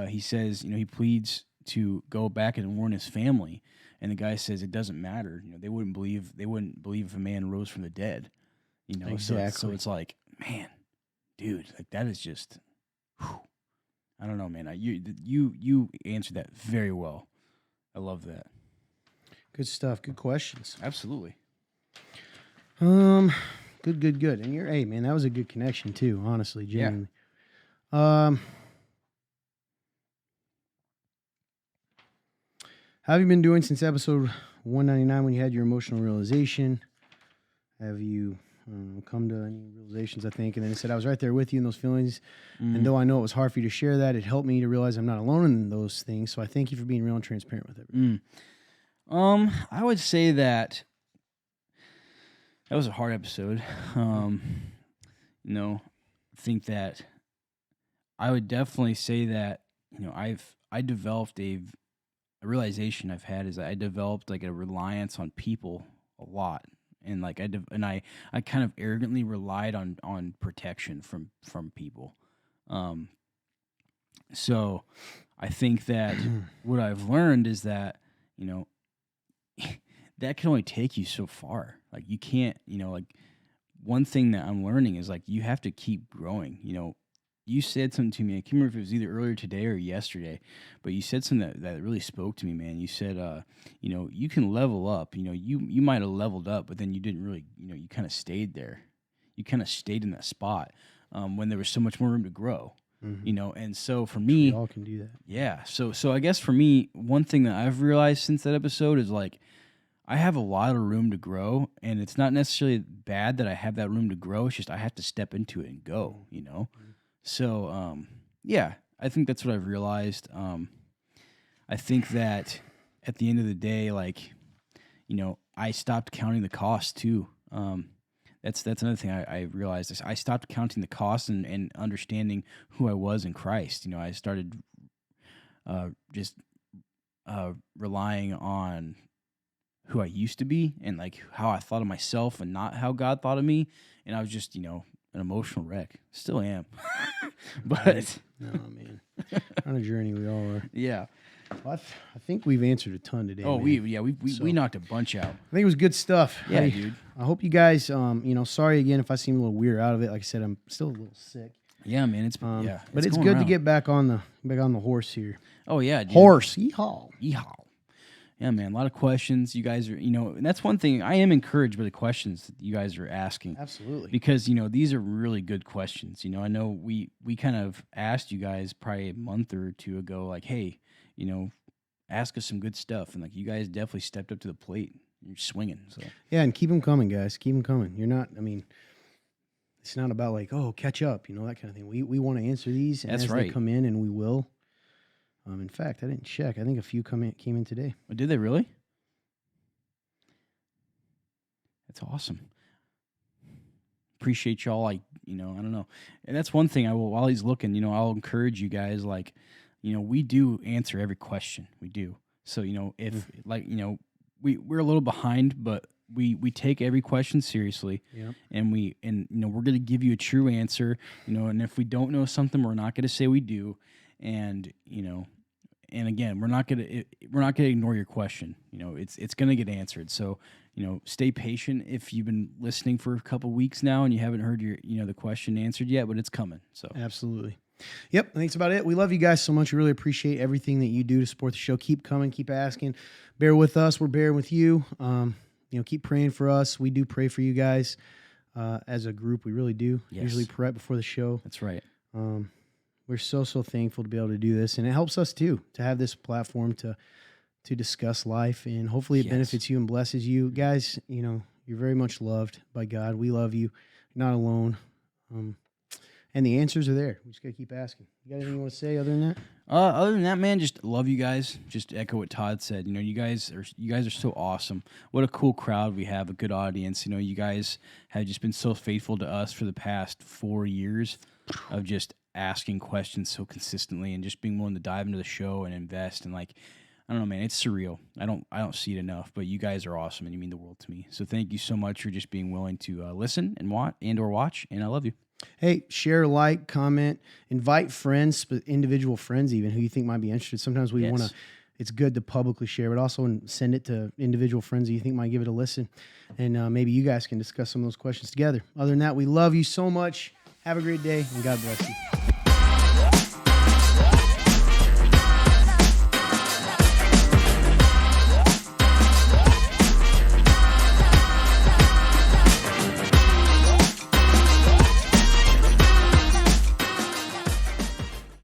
he says, he pleads to go back and warn his family, and the guy says it doesn't matter. They wouldn't believe if a man rose from the dead. Exactly. So it's like, man, dude, like that is just. Whew. I don't know, man. You answered that very well. I love that. Good stuff. Good questions. Absolutely. Good. And hey, man, that was a good connection too, honestly, genuinely. How have you been doing since episode 199 when you had your emotional realization? Have you come to any realizations, I think? And then it said, I was right there with you in those feelings. And though I know it was hard for you to share that, it helped me to realize I'm not alone in those things. So I thank you for being real and transparent with everyone. I would say that was a hard episode. Think that I would definitely say that, I developed a realization I've had is I developed like a reliance on people a lot. And like I kind of arrogantly relied on protection from people. So I think that what I've learned is that, that can only take you so far. Like you can't, like one thing that I'm learning is like you have to keep growing. You said something to me. I can't remember if it was either earlier today or yesterday, but you said something that really spoke to me, man. You said, you can level up. You might have leveled up, but then you didn't really, you kind of stayed there. You kind of stayed in that spot when there was so much more room to grow. And so for me, we all can do that. Yeah. So I guess for me, one thing that I've realized since that episode is like I have a lot of room to grow, and it's not necessarily bad that I have that room to grow. It's just I have to step into it and go. So yeah, I think that's what I've realized. I think that at the end of the day, like I stopped counting the cost too. That's another thing I realized. Is I stopped counting the cost and understanding who I was in Christ. I started just relying on who I used to be and like how I thought of myself and not how God thought of me. And I was just, an emotional wreck. Still am. But no, man, on a journey we all are. Yeah. Well, I think we've answered a ton today. Oh, man. we knocked a bunch out. I think it was good stuff. Yeah, dude. I hope you guys, sorry again if I seem a little weird out of it. Like I said, I'm still a little sick. Yeah, man. But it's good to get back on the horse here. Oh yeah, dude. Horse. Yeehaw. Yeah, man. A lot of questions. You guys are, and that's one thing I am encouraged by the questions that you guys are asking. Absolutely. Because, these are really good questions. I know we kind of asked you guys probably a month or two ago, like, hey, ask us some good stuff. And like, you guys definitely stepped up to the plate. You're swinging. So yeah, and keep them coming, guys. Keep them coming. You're not, it's not about like, oh, catch up, that kind of thing. We want to answer these as they come in, and we will. In fact, I didn't check. I think a few came in today. Oh, did they really? That's awesome. Appreciate y'all. Like, I don't know. And that's one thing while he's looking, I'll encourage you guys. Like, we do answer every question. We do. So, if we're a little behind, but we take every question seriously. Yeah. And we're going to give you a true answer, and if we don't know something, we're not going to say we do. And, and again, we're not gonna ignore your question. It's gonna get answered. So, stay patient. If you've been listening for a couple weeks now and you haven't heard your the question answered yet, but it's coming. So absolutely. Yep, I think that's about it. We love you guys so much. We really appreciate everything that you do to support the show. Keep coming, keep asking. Bear with us. We're bearing with you. Keep praying for us. We do pray for you guys as a group. We really do. Yes. Usually pray before the show. That's right. We're so thankful to be able to do this, and it helps us too to have this platform to discuss life, and hopefully it benefits you and blesses you guys. You're very much loved by God. We love you. You're not alone, and the answers are there. We just gotta keep asking. You got anything you want to say other than that? Other than that, man, just love you guys. Just echo what Todd said. You guys are so awesome. What a cool crowd we have. A good audience. You guys have just been so faithful to us for the past 4 years of just asking questions so consistently and just being willing to dive into the show and invest. And like, I don't know, man, it's surreal. I don't see it enough, but you guys are awesome and you mean the world to me. So thank you so much for just being willing to listen and watch, and I love you. Hey, share, like, comment, invite friends, individual friends even who you think might be interested. Sometimes we want to, it's good to publicly share, but also send it to individual friends that you think might give it a listen. And maybe you guys can discuss some of those questions together. Other than that, we love you so much. Have a great day, and God bless you.